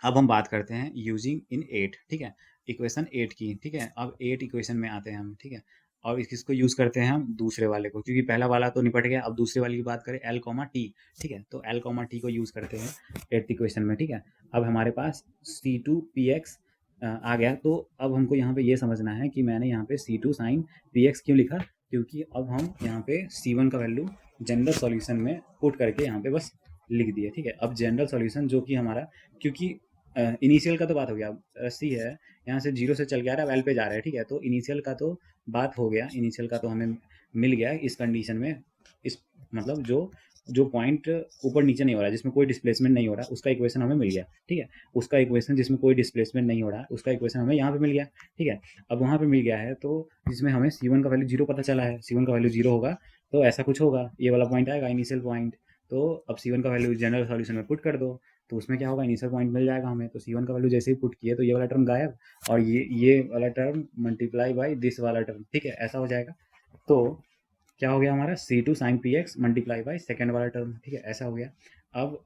अब हम बात करते हैं यूजिंग इन 8, ठीक है, इक्वेशन 8 की, ठीक है। अब 8 इक्वेशन में आते हैं हम, ठीक है, और इसको यूज़ करते हैं हम दूसरे वाले को, क्योंकि पहला वाला तो निपट गया। अब दूसरे वाले की बात करें L, T, ठीक है, तो L, T को यूज़ करते हैं 8th इक्वेशन में, ठीक है। अब हमारे पास C2Px आ गया। तो अब हमको यहाँ पे ये समझना है कि मैंने यहाँ पे C2 sin Px क्यों लिखा, क्योंकि अब हम यहाँ पे C1 का वैल्यू जनरल सॉल्यूशन में पुट करके यहाँ पे बस लिख दिए, ठीक है। अब जनरल सॉल्यूशन जो कि हमारा, क्योंकि इनिशियल का तो बात हो गया, रस्सी है यहाँ से 0 से चल के आ रहा है, वेल पे जा रहा है, ठीक है, तो इनिशियल का तो बात हो गया, इनिशियल का तो हमें मिल गया इस कंडीशन में। इस मतलब जो जो पॉइंट ऊपर नीचे नहीं हो रहा, जिसमें कोई डिस्प्लेसमेंट नहीं हो रहा, उसका इक्वेशन हमें मिल गया, ठीक है। उसका इक्वेशन जिसमें कोई डिस्प्लेसमेंट नहीं हो रहा, उसका इक्वेशन हमें यहाँ पे मिल गया, ठीक है। अब वहाँ पे मिल गया है तो जिसमें हमें C1 का वैल्यू 0 पता चला है, C1 का वैल्यू 0 होगा तो ऐसा कुछ होगा, ये वाला पॉइंट आएगा इनिशियल पॉइंट। तो अब C1 का वैल्यू जनरल सॉल्यूशन में पुट कर दो, तो उसमें क्या होगा, इनिशियल पॉइंट मिल जाएगा हमें। तो C1 का वैल्यू जैसे ही पुट किए तो ये वाला टर्म गायब, और ये वाला टर्म मल्टीप्लाई बाई दिस वाला टर्म, ठीक है, ऐसा हो जाएगा। तो क्या हो गया हमारा, C2 sin Px multiply by second वाला टर्म, ठीक है, ऐसा हो गया। अब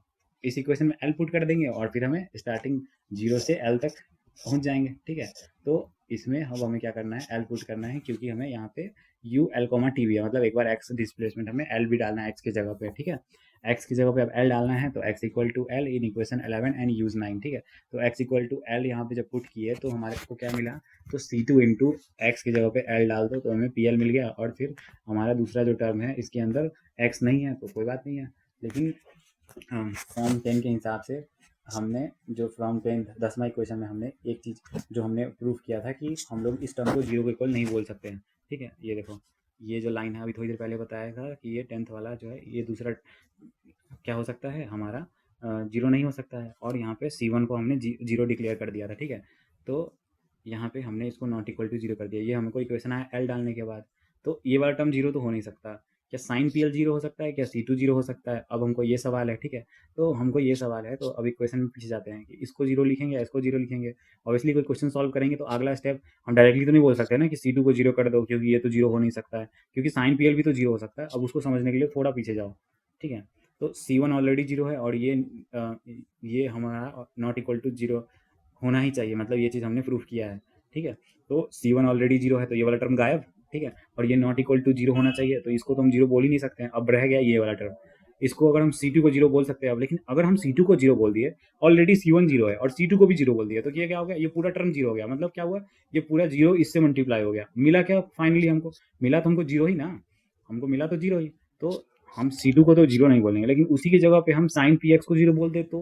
इस इक्वेशन में L पुट कर देंगे और फिर हमें स्टार्टिंग 0 से L तक पहुंच जाएंगे, ठीक है। तो इसमें अब हमें क्या करना है, L पुट करना है, क्योंकि हमें यहाँ पे U L, T भी है, मतलब एक बार x डिस्प्लेसमेंट हमें L भी डालना है x की जगह पे, ठीक है। x की जगह पे अब L डालना है, तो x equal to L in equation 11 and use 9, ठीक है। तो x इक्वल टू L यहाँ पे जब पुट किए तो हमारे को क्या मिला, तो C2 इंटू एक्स की जगह पे L डाल दो तो हमें PL मिल गया, और फिर हमारा दूसरा जो टर्म है इसके अंदर x नहीं है तो कोई बात नहीं है। लेकिन फॉर्म 10 के हिसाब से हमने जो फ्रॉम 10 10वां इक्वेशन में हमने एक चीज़ जो हमने प्रूफ किया था कि हम लोग इस टर्म को 0 के इक्वल नहीं बोल सकते हैं, ठीक है। ये देखो, ये जो लाइन है अभी थोड़ी देर पहले बताया था कि ये 10th वाला जो है ये दूसरा क्या हो सकता है हमारा, 0 नहीं हो सकता है, और यहाँ पे C1 को हमने 0 डिक्लेयर कर दिया था, ठीक है। तो यहाँ पे हमने इसको नॉट इक्वल टू 0 कर दिया, ये हमको इक्वेशन आया L डालने के बाद। तो ये वाला टर्म 0 तो हो नहीं सकता, क्या साइन PL 0 हो सकता है, क्या C2 0 हो सकता है, अब हमको ये सवाल है, ठीक है। तो हमको ये सवाल है, तो अब इक्वेशन में पीछे जाते हैं कि इसको 0 लिखेंगे या इसको 0 लिखेंगे। ऑब्वियसली कोई क्वेश्चन सॉल्व करेंगे तो अगला स्टेप हम डायरेक्टली तो नहीं बोल सकते ना कि C2 को 0 कर दो, क्योंकि ये तो 0 हो नहीं सकता है, क्योंकि साइन PL भी तो 0 हो सकता है। अब उसको समझने के लिए थोड़ा पीछे जाओ, ठीक है। तो C1 ऑलरेडी 0 है, और ये हमारा नॉट इक्वल टू 0 होना ही चाहिए, मतलब ये चीज़ हमने प्रूफ किया है, ठीक है। तो C1 ऑलरेडी 0 है तो ये वाला टर्म गायब, ठीक है, और ये नॉट इक्वल टू 0 होना चाहिए, तो इसको तो हम 0 बोल ही नहीं सकते हैं। अब रह गया ये वाला टर्म, इसको अगर हम C2 को 0 बोल सकते हैं अब, लेकिन अगर हम C2 को 0 बोल दिए, ऑलरेडी C1 0 है और C2 को भी 0 बोल दिया, तो ये क्या हो गया, ये पूरा टर्म 0 हो गया। मतलब क्या हुआ, ये पूरा 0 इससे मल्टीप्लाई हो गया। मिला क्या फाइनली हमको, मिला तो हमको 0 ही ना, हमको मिला तो 0 ही। तो हम C2 को तो 0 नहीं बोलेंगे, लेकिन उसी की जगह पे हम साइन PX को 0 बोल दे तो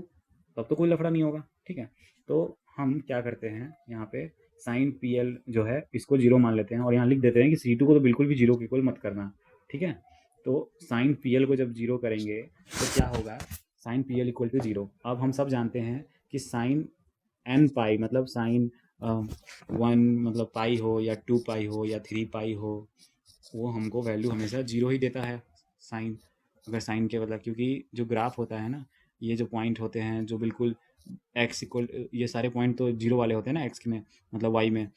तब तो कोई लफड़ा नहीं होगा, ठीक है। तो हम क्या करते हैं, यहाँ पे साइन PL जो है इसको 0 मान लेते हैं, और यहाँ लिख देते हैं कि C2 को तो बिल्कुल भी 0 के इक्वल मत करना, ठीक है। तो साइन PL को जब 0 करेंगे तो क्या होगा, साइन PL इक्वल टू 0। अब हम सब जानते हैं कि साइन n पाई, मतलब साइन 1 मतलब पाई हो या 2 पाई हो या 3 पाई हो, वो हमको वैल्यू हमेशा 0 ही देता है साइन। अगर साइन के मतलब, क्योंकि जो ग्राफ होता है ना, ये जो पॉइंट होते हैं जो बिल्कुल एक्स इक्वल, ये सारे पॉइंट तो जीरो वाले होते हैं ना एक्स में, मतलब वाई में,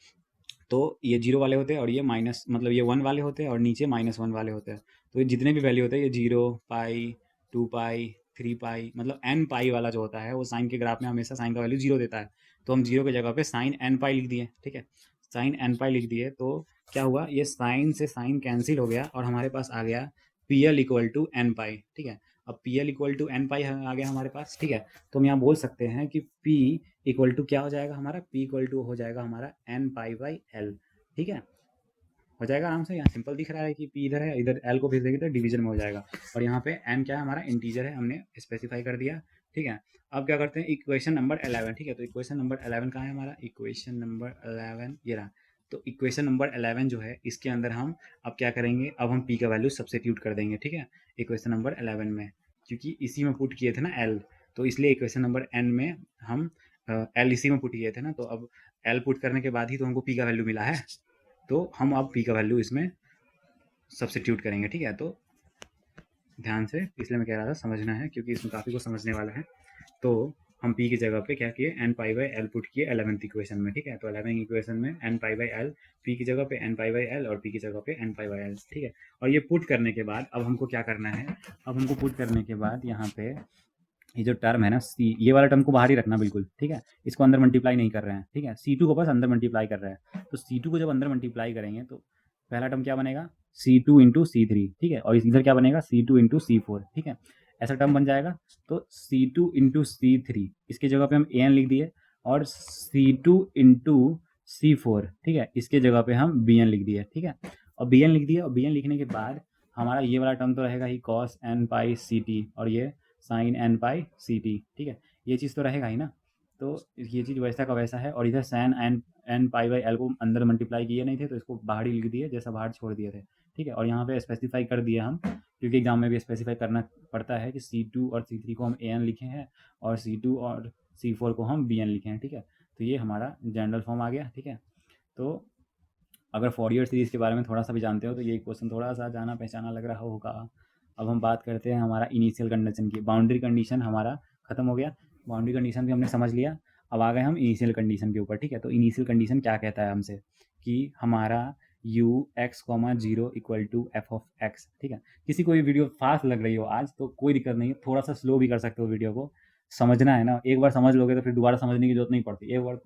तो ये जीरो वाले होते हैं और ये माइनस, मतलब ये वन वाले होते हैं और नीचे माइनस वन वाले होते हैं। तो ये जितने भी वैल्यू होते हैं, ये zero, pi, two pi, three pi, मतलब एन पाई वाला जो होता है वो साइन के ग्राफ में हमेशा साइन का वैल्यू जीरो देता है। तो हम जीरो की जगह पे साइन एन पाई लिख दिए, ठीक है, साइन एन पाई लिख दिए। तो क्या हुआ, ये साइन से साइन कैंसिल हो गया और हमारे पास आ गया p l equal to n pi, ठीक है। अब p l equal to n pi आ गया हमारे पास, ठीक है। तो हम यहाँ बोल सकते हैं कि पी इक्वल टू क्या हो जाएगा हमारा, पी इक्वल टू हो जाएगा हमारा एन पाई बाई एल, ठीक है, हो जाएगा आराम से। यहाँ सिंपल दिख रहा है कि पी इधर है, इधर एल को भेज देंगे तो डिवीजन में हो जाएगा। और यहाँ पे एन क्या है हमारा, इंटीजर है, हमने स्पेसिफाई कर दिया, ठीक है। अब क्या करते हैं, इक्वेशन नंबर 11, ठीक है। तो इक्वेशन नंबर 11 कहाँ है हमारा, इक्वेशन नंबर 11 ये रहा। तो इक्वेशन नंबर 11 जो है इसके अंदर हम अब क्या करेंगे, अब हम पी का वैल्यू सब्स्टिट्यूट कर देंगे, ठीक है, इक्वेशन नंबर 11 में, क्योंकि इसी में पुट किए थे ना एल, तो इसलिए इक्वेशन नंबर एन में हम एल इसी में पुट किए थे ना, तो अब एल पुट करने के बाद ही तो हमको पी का वैल्यू मिला है, तो हम अब पी का वैल्यू इसमें सब्स्टिट्यूट करेंगे, ठीक है। तो ध्यान से, इसलिए मैं कह रहा था समझना है क्योंकि इसमें काफ़ी कुछ समझने वाला है। तो हम पी की जगह पे क्या किए, n pi by l put किए 11th इक्वेशन में, ठीक है। तो 11th इक्वेशन में n pi by l, p की जगह पे एन पाई बाई एल और पी की जगह पे एन पाई बाई एल, ठीक है। और ये पुट करने के बाद अब हमको क्या करना है, अब हमको पुट करने के बाद यहाँ पे ये जो टर्म है ना सी, ये वाला टर्म को बाहर ही रखना बिल्कुल, ठीक है, इसको अंदर मल्टीप्लाई नहीं कर रहे हैं, ठीक है। सी टू को बस अंदर मल्टीप्लाई कर रहे हैं। तो सी टू को जब अंदर मल्टीप्लाई करेंगे तो पहला टर्म क्या बनेगा, सी टू इंटू सी थ्री, ठीक है, और इधर क्या बनेगा, सी टू इंटू सी फोर, ठीक है, ऐसा टर्म बन जाएगा। तो सी टू इंटू सी थ्री, इसके जगह पे हम ए एन लिख दिए, और सी टू इंटू सी फोर, ठीक है, इसके जगह पे हम बी एन लिख दिए, ठीक है। और बी एन लिख दिया, और बी एन लिखने के बाद हमारा ये वाला टर्म तो रहेगा ही cos n pi c T, और ये sign n pi c T, ठीक है, ये चीज़ तो रहेगा ही ना। तो ये चीज़ वैसा का वैसा है। और इधर sine n n pi by l को अंदर मल्टीप्लाई किए नहीं थे तो इसको बाहर ही लिख दिए, जैसा बाहर छोड़ दिए थे, ठीक है। और यहाँ पे स्पेसिफाई कर दिए हम, क्योंकि एग्जाम में भी स्पेसिफाई करना पड़ता है कि सी टू और सी थ्री को हम ए एन लिखे हैं और सी टू और सी फोर को हम बी एन लिखे हैं, ठीक है। तो ये हमारा जनरल फॉर्म आ गया, ठीक है। तो अगर फॉरियर सीरीज़ के बारे में थोड़ा सा भी जानते हो तो ये क्वेश्चन थोड़ा सा जाना पहचाना लग रहा होगा। अब हम बात करते हैं हमारा इनिशियल कंडीशन की। बाउंड्री कंडीशन हमारा खत्म हो गया, बाउंड्री कंडीशन भी हमने समझ लिया। अब आ गए हम इनिशियल कंडीशन के ऊपर, ठीक है। तो इनिशियल कंडीशन क्या कहता है हमसे कि हमारा u x comma zero equal to f of x, ठीक है। किसी को ये वीडियो फास्ट लग रही हो आज तो कोई दिक्कत नहीं है, थोड़ा सा स्लो भी कर सकते हो वीडियो को, समझना है ना। एक बार समझ लोगे तो फिर दोबारा समझने की जरूरत नहीं पड़ती। एक बार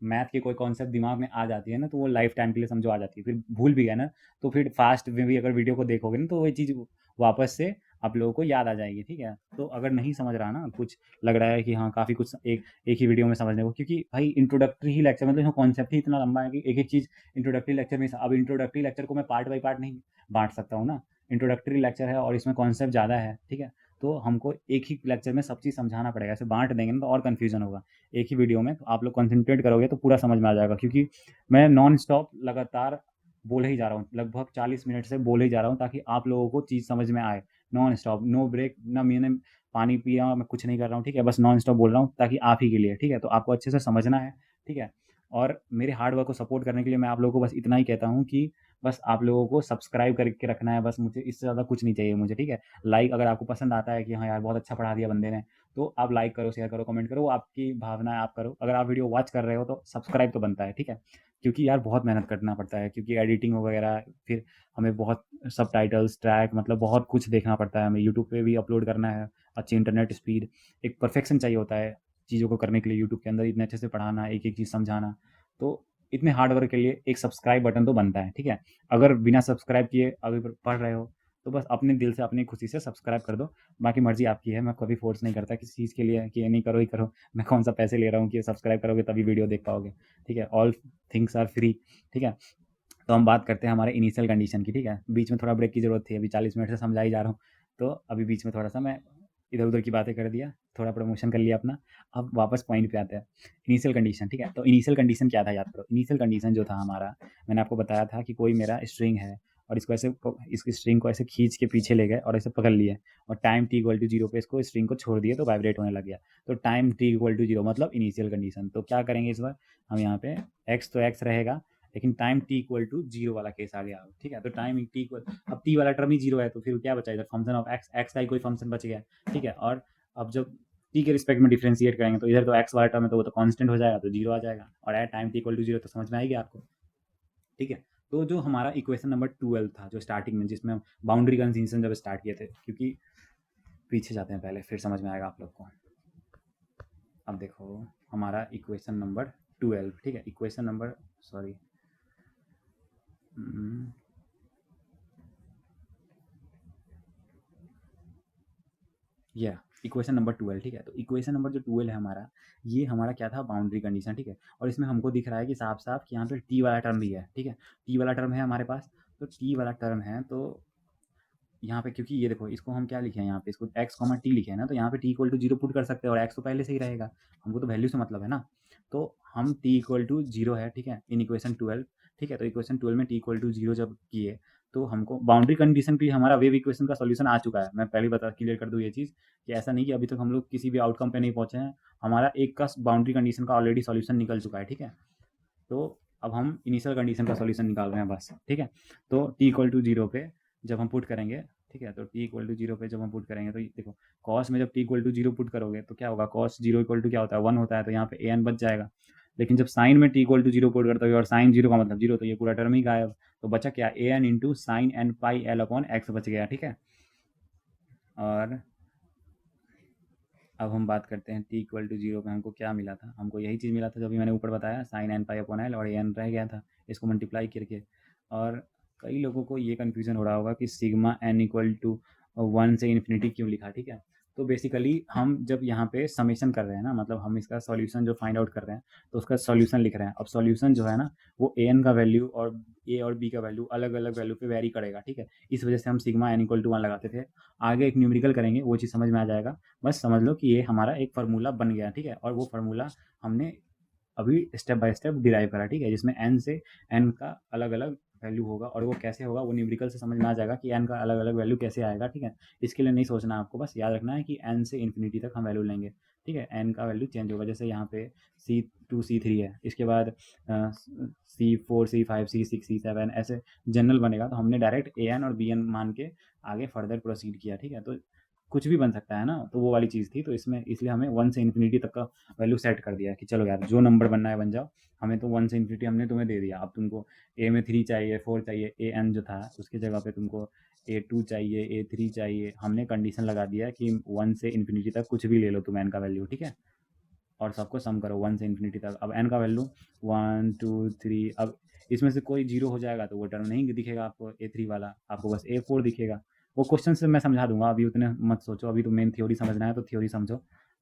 मैथ की कोई कॉन्सेप्ट दिमाग में आ जाती है ना तो वो लाइफ टाइम के लिए समझो आ जाती है। फिर भूल भी गए ना तो फिर फास्ट में भी अगर वीडियो को देखोगे ना तो वही चीज़ वापस से आप लोगों को याद आ जाएगी, ठीक है। तो अगर नहीं समझ रहा ना कुछ, लग रहा है कि हाँ काफ़ी कुछ एक एक ही वीडियो में समझने को, क्योंकि भाई इंट्रोडक्टरी ही लेक्चर, मतलब कॉन्सेप्ट ही इतना लंबा है कि एक एक चीज़ इंट्रोडक्टरी लेक्चर में, अब इंट्रोडक्टरी लेक्चर को मैं पार्ट बाई पार्ट नहीं बांट सकता हूँ ना। इंट्रोडक्टरी लेक्चर है और इसमें कॉन्सेप्ट ज़्यादा है, ठीक है। तो हमको एक ही लेक्चर में सब चीज़ समझाना पड़ेगा, ऐसे बांट देंगे ना तो और कन्फ्यूजन होगा। एक ही वीडियो में तो आप लोग कंसंट्रेट करोगे तो पूरा समझ में आ जाएगा, क्योंकि मैं नॉन स्टॉप लगातार बोले ही जा रहा हूँ, लगभग 40 मिनट से बोले ही जा रहा हूँ ताकि आप लोगों को चीज़ समझ में आए। नॉन स्टॉप, नो ब्रेक, ना मैंने पानी पिया, मैं कुछ नहीं कर रहा हूँ, ठीक है, बस नॉन स्टॉप बोल रहा हूँ ताकि आप ही के लिए, ठीक है। तो आपको अच्छे से समझना है, ठीक है। और मेरे हार्ड वर्क को सपोर्ट करने के लिए मैं आप लोगों को बस इतना ही कहता हूँ कि बस आप लोगों को सब्सक्राइब करके रखना है, बस मुझे इससे ज़्यादा कुछ नहीं चाहिए मुझे, ठीक है। लाइक, अगर आपको पसंद आता है कि हाँ यार बहुत अच्छा पढ़ा दिया बंदे ने, तो आप लाइक करो, शेयर करो, कमेंट करो, वो आपकी भावना है, आप करो। अगर आप वीडियो वॉच कर रहे हो तो सब्सक्राइब तो बनता है, ठीक है, क्योंकि यार बहुत मेहनत करना पड़ता है, क्योंकि एडिटिंग वगैरह, फिर हमें बहुत सब टाइटल्स ट्रैक, मतलब बहुत कुछ देखना पड़ता है हमें, यूट्यूब पे भी अपलोड करना है, अच्छी इंटरनेट स्पीड, एक परफेक्शन चाहिए होता है चीज़ों को करने के लिए। यूट्यूब के अंदर इतने अच्छे से पढ़ाना, एक एक चीज़ समझाना, तो इतने हार्ड वर्क के लिए एक सब्सक्राइब बटन तो बनता है, ठीक है। अगर बिना सब्सक्राइब किए अगर पढ़ रहे हो तो बस अपने दिल से अपनी खुशी से सब्सक्राइब कर दो, बाकी मर्जी आपकी है। मैं कभी फोर्स नहीं करता किसी चीज़ के लिए कि ये नहीं करो ही करो। मैं कौन सा पैसे ले रहा हूँ कि सब्सक्राइब करोगे तभी वीडियो देख पाओगे, ठीक है। ऑल थिंग्स आर फ्री, ठीक है। तो हम बात करते हैं हमारे इनिशियल कंडीशन की, ठीक है। बीच में थोड़ा ब्रेक की ज़रूरत थी, अभी 40 मिनट से समझा ही जा रहा हूँ, तो अभी बीच में थोड़ा सा मैं इधर उधर की बातें कर दिया, थोड़ा प्रमोशन कर लिया अपना। अब वापस पॉइंट पे आते हैं, इनिशियल कंडीशन, ठीक है। तो इनिशियल कंडीशन क्या था, याद करो। इनिशियल कंडीशन जो था हमारा, मैंने आपको बताया था कि कोई मेरा स्ट्रिंग है और इसको ऐसे, इस स्ट्रिंग को ऐसे खींच के पीछे ले गए और ऐसे पकड़ लिए, और time t equal to zero पे इसको स्ट्रिंग को छोड़ दिए तो वाइब्रेट होने लग गया। तो time t equal to zero मतलब इनिशियल कंडीशन। तो क्या करेंगे इस बार हम यहाँ पे, एक्स तो एक्स रहेगा लेकिन time t equal to zero वाला केस आ गया, ठीक है। तो टाइम टी इक्वल, अब टी वाला टर्म ही जीरो है तो फिर क्या बचा इधर, फंक्शन ऑफ एक्स, एक्स का ही कोई फंक्शन बच गया, ठीक है। और अब जब टी के रिस्पेक्ट में डिफरेंशिएट करेंगे तो इधर तो एक्स वाला टर्म है तो वो तो कांस्टेंट हो जाएगा, तो जीरो आ जाएगा, और at time t equal to zero, तो समझ में आएगी आपको। ठीक है, तो जो हमारा इक्वेशन नंबर 12 था जो स्टार्टिंग में, जिसमें हम बाउंड्री कंडीशन जब स्टार्ट किए थे, क्योंकि पीछे जाते हैं पहले, फिर समझ में आएगा आप लोग को। अब देखो हमारा इक्वेशन नंबर 12, ठीक है, इक्वेशन नंबर सॉरी या इक्वेशन नंबर 12, ठीक है। तो इक्वेशन नंबर जो 12 है हमारा, ये हमारा क्या था, बाउंड्री कंडीशन, ठीक है। और इसमें हमको दिख रहा है कि साफ साफ कि यहाँ पे टी वाला टर्म भी है, ठीक है, टी वाला टर्म है हमारे पास। तो टी वाला टर्म है तो यहाँ पे, क्योंकि ये देखो इसको हम क्या लिखे हैं यहाँ पे, इसको एक्स कॉमा टी लिखे हैं ना, तो यहाँ पे t equal to zero put कर सकते हैं, और एक्स तो पहले से ही रहेगा, हमको तो वैल्यू से मतलब है ना। तो हम टी इक्वल टू जीरो है, ठीक है, इन इक्वेशन 12, ठीक है। तो इक्वेशन 12 में टी इक्वल टू जीरो जब किए, तो हमको बाउंड्री कंडीशन की हमारा वेव इक्वेशन का सॉल्यूशन आ चुका है। मैं पहले बता क्लियर कर दूँ ये चीज़, कि ऐसा नहीं कि अभी तक हम लोग किसी भी आउटकम पे नहीं पहुंचे हैं, हमारा एक का बाउंड्री कंडीशन का ऑलरेडी सॉल्यूशन निकल चुका है, ठीक है। तो अब हम इनिशियल कंडीशन का सॉल्यूशन निकाल रहे हैं बस, ठीक है। तो टी इक्वल टू जीरो पे जब हम पुट करेंगे, ठीक है, तो टी इक्वल टू जीरो पे जब हम पुट करेंगे तो देखो कॉस में जब t equal to zero put करोगे तो क्या होगा, कॉस जीरो इक्वल टू क्या होता है, वन होता है, तो यहाँ पे ए एन बच जाएगा। लेकिन जब साइन में t equal to zero put करते हो और साइन जीरो का मतलब जीरो, तो ये पूरा टर्म ही गायब, तो बचा क्या, a n into sine n pi l upon x बच गया, ठीक है। और अब हम बात करते हैं टी इक्वल टू जीरो पे हमको क्या मिला था, हमको यही चीज़ मिला था जो भी मैंने ऊपर बताया, sine n pi upon l, और एन रह गया था, इसको मल्टीप्लाई करके। और कई लोगों को ये कन्फ्यूज़न हो रहा होगा कि sigma n equal to one से इन्फिनिटी क्यों लिखा, ठीक है। तो बेसिकली हम जब यहाँ पे समेशन कर रहे हैं ना, मतलब हम इसका सॉल्यूशन जो फाइंड आउट कर रहे हैं, तो उसका सॉल्यूशन लिख रहे हैं। अब सॉल्यूशन जो है ना, वो ए एन का वैल्यू और ए और बी का वैल्यू अलग अलग वैल्यू पे वेरी करेगा, ठीक है। इस वजह से हम sigma n equal to one लगाते थे। आगे एक न्यूमेरिकल करेंगे, वो चीज़ समझ में आ जाएगा। बस समझ लो कि ये हमारा एक फार्मूला बन गया, ठीक है, और वो फार्मूला हमने अभी स्टेप बाय स्टेप डिराइव करा, ठीक है, जिसमें एन से एन का अलग अलग वैल्यू होगा, और वो कैसे होगा वो न्यूमेरिकल से समझ में आ जाएगा कि एन का अलग अलग वैल्यू कैसे आएगा, ठीक है। इसके लिए नहीं सोचना आपको, बस याद रखना है कि एन से इन्फिनिटी तक हम वैल्यू लेंगे, ठीक है। एन का वैल्यू चेंज होगा, जैसे यहाँ पे C2 C3 है, इसके बाद C4 C5 C6 C7 ऐसे जनरल बनेगा, तो हमने डायरेक्ट ए एन और बी एन मान के आगे फर्दर प्रोसीड किया, ठीक है। तो कुछ भी बन सकता है ना, तो वो वाली चीज़ थी, तो इसमें इसलिए हमें वन से इन्फिनिटी तक का वैल्यू सेट कर दिया कि चलो यार जो नंबर बनना है बन जाओ, हमें तो वन से इन्फिनिटी हमने तुम्हें दे दिया। अब तुमको ए में 3 चाहिए, 4 चाहिए, ए एन जो था उसकी जगह पे तुमको A2 चाहिए, A3 चाहिए, हमने कंडीशन लगा दिया कि वन से इन्फिनिटी तक कुछ भी ले लो तुम एन का वैल्यू, ठीक है, और सबको सम करो वन से इन्फिनिटी तक। अब एन का वैल्यू 1 2 3, अब इसमें से कोई जीरो हो जाएगा तो वो टर्म नहीं दिखेगा आपको A3 वाला, आपको बस A4 दिखेगा। वो क्वेश्चन से मैं समझा दूंगा, अभी उतने मत सोचो, अभी तो मेन थ्योरी समझना है तो थ्योरी समझो,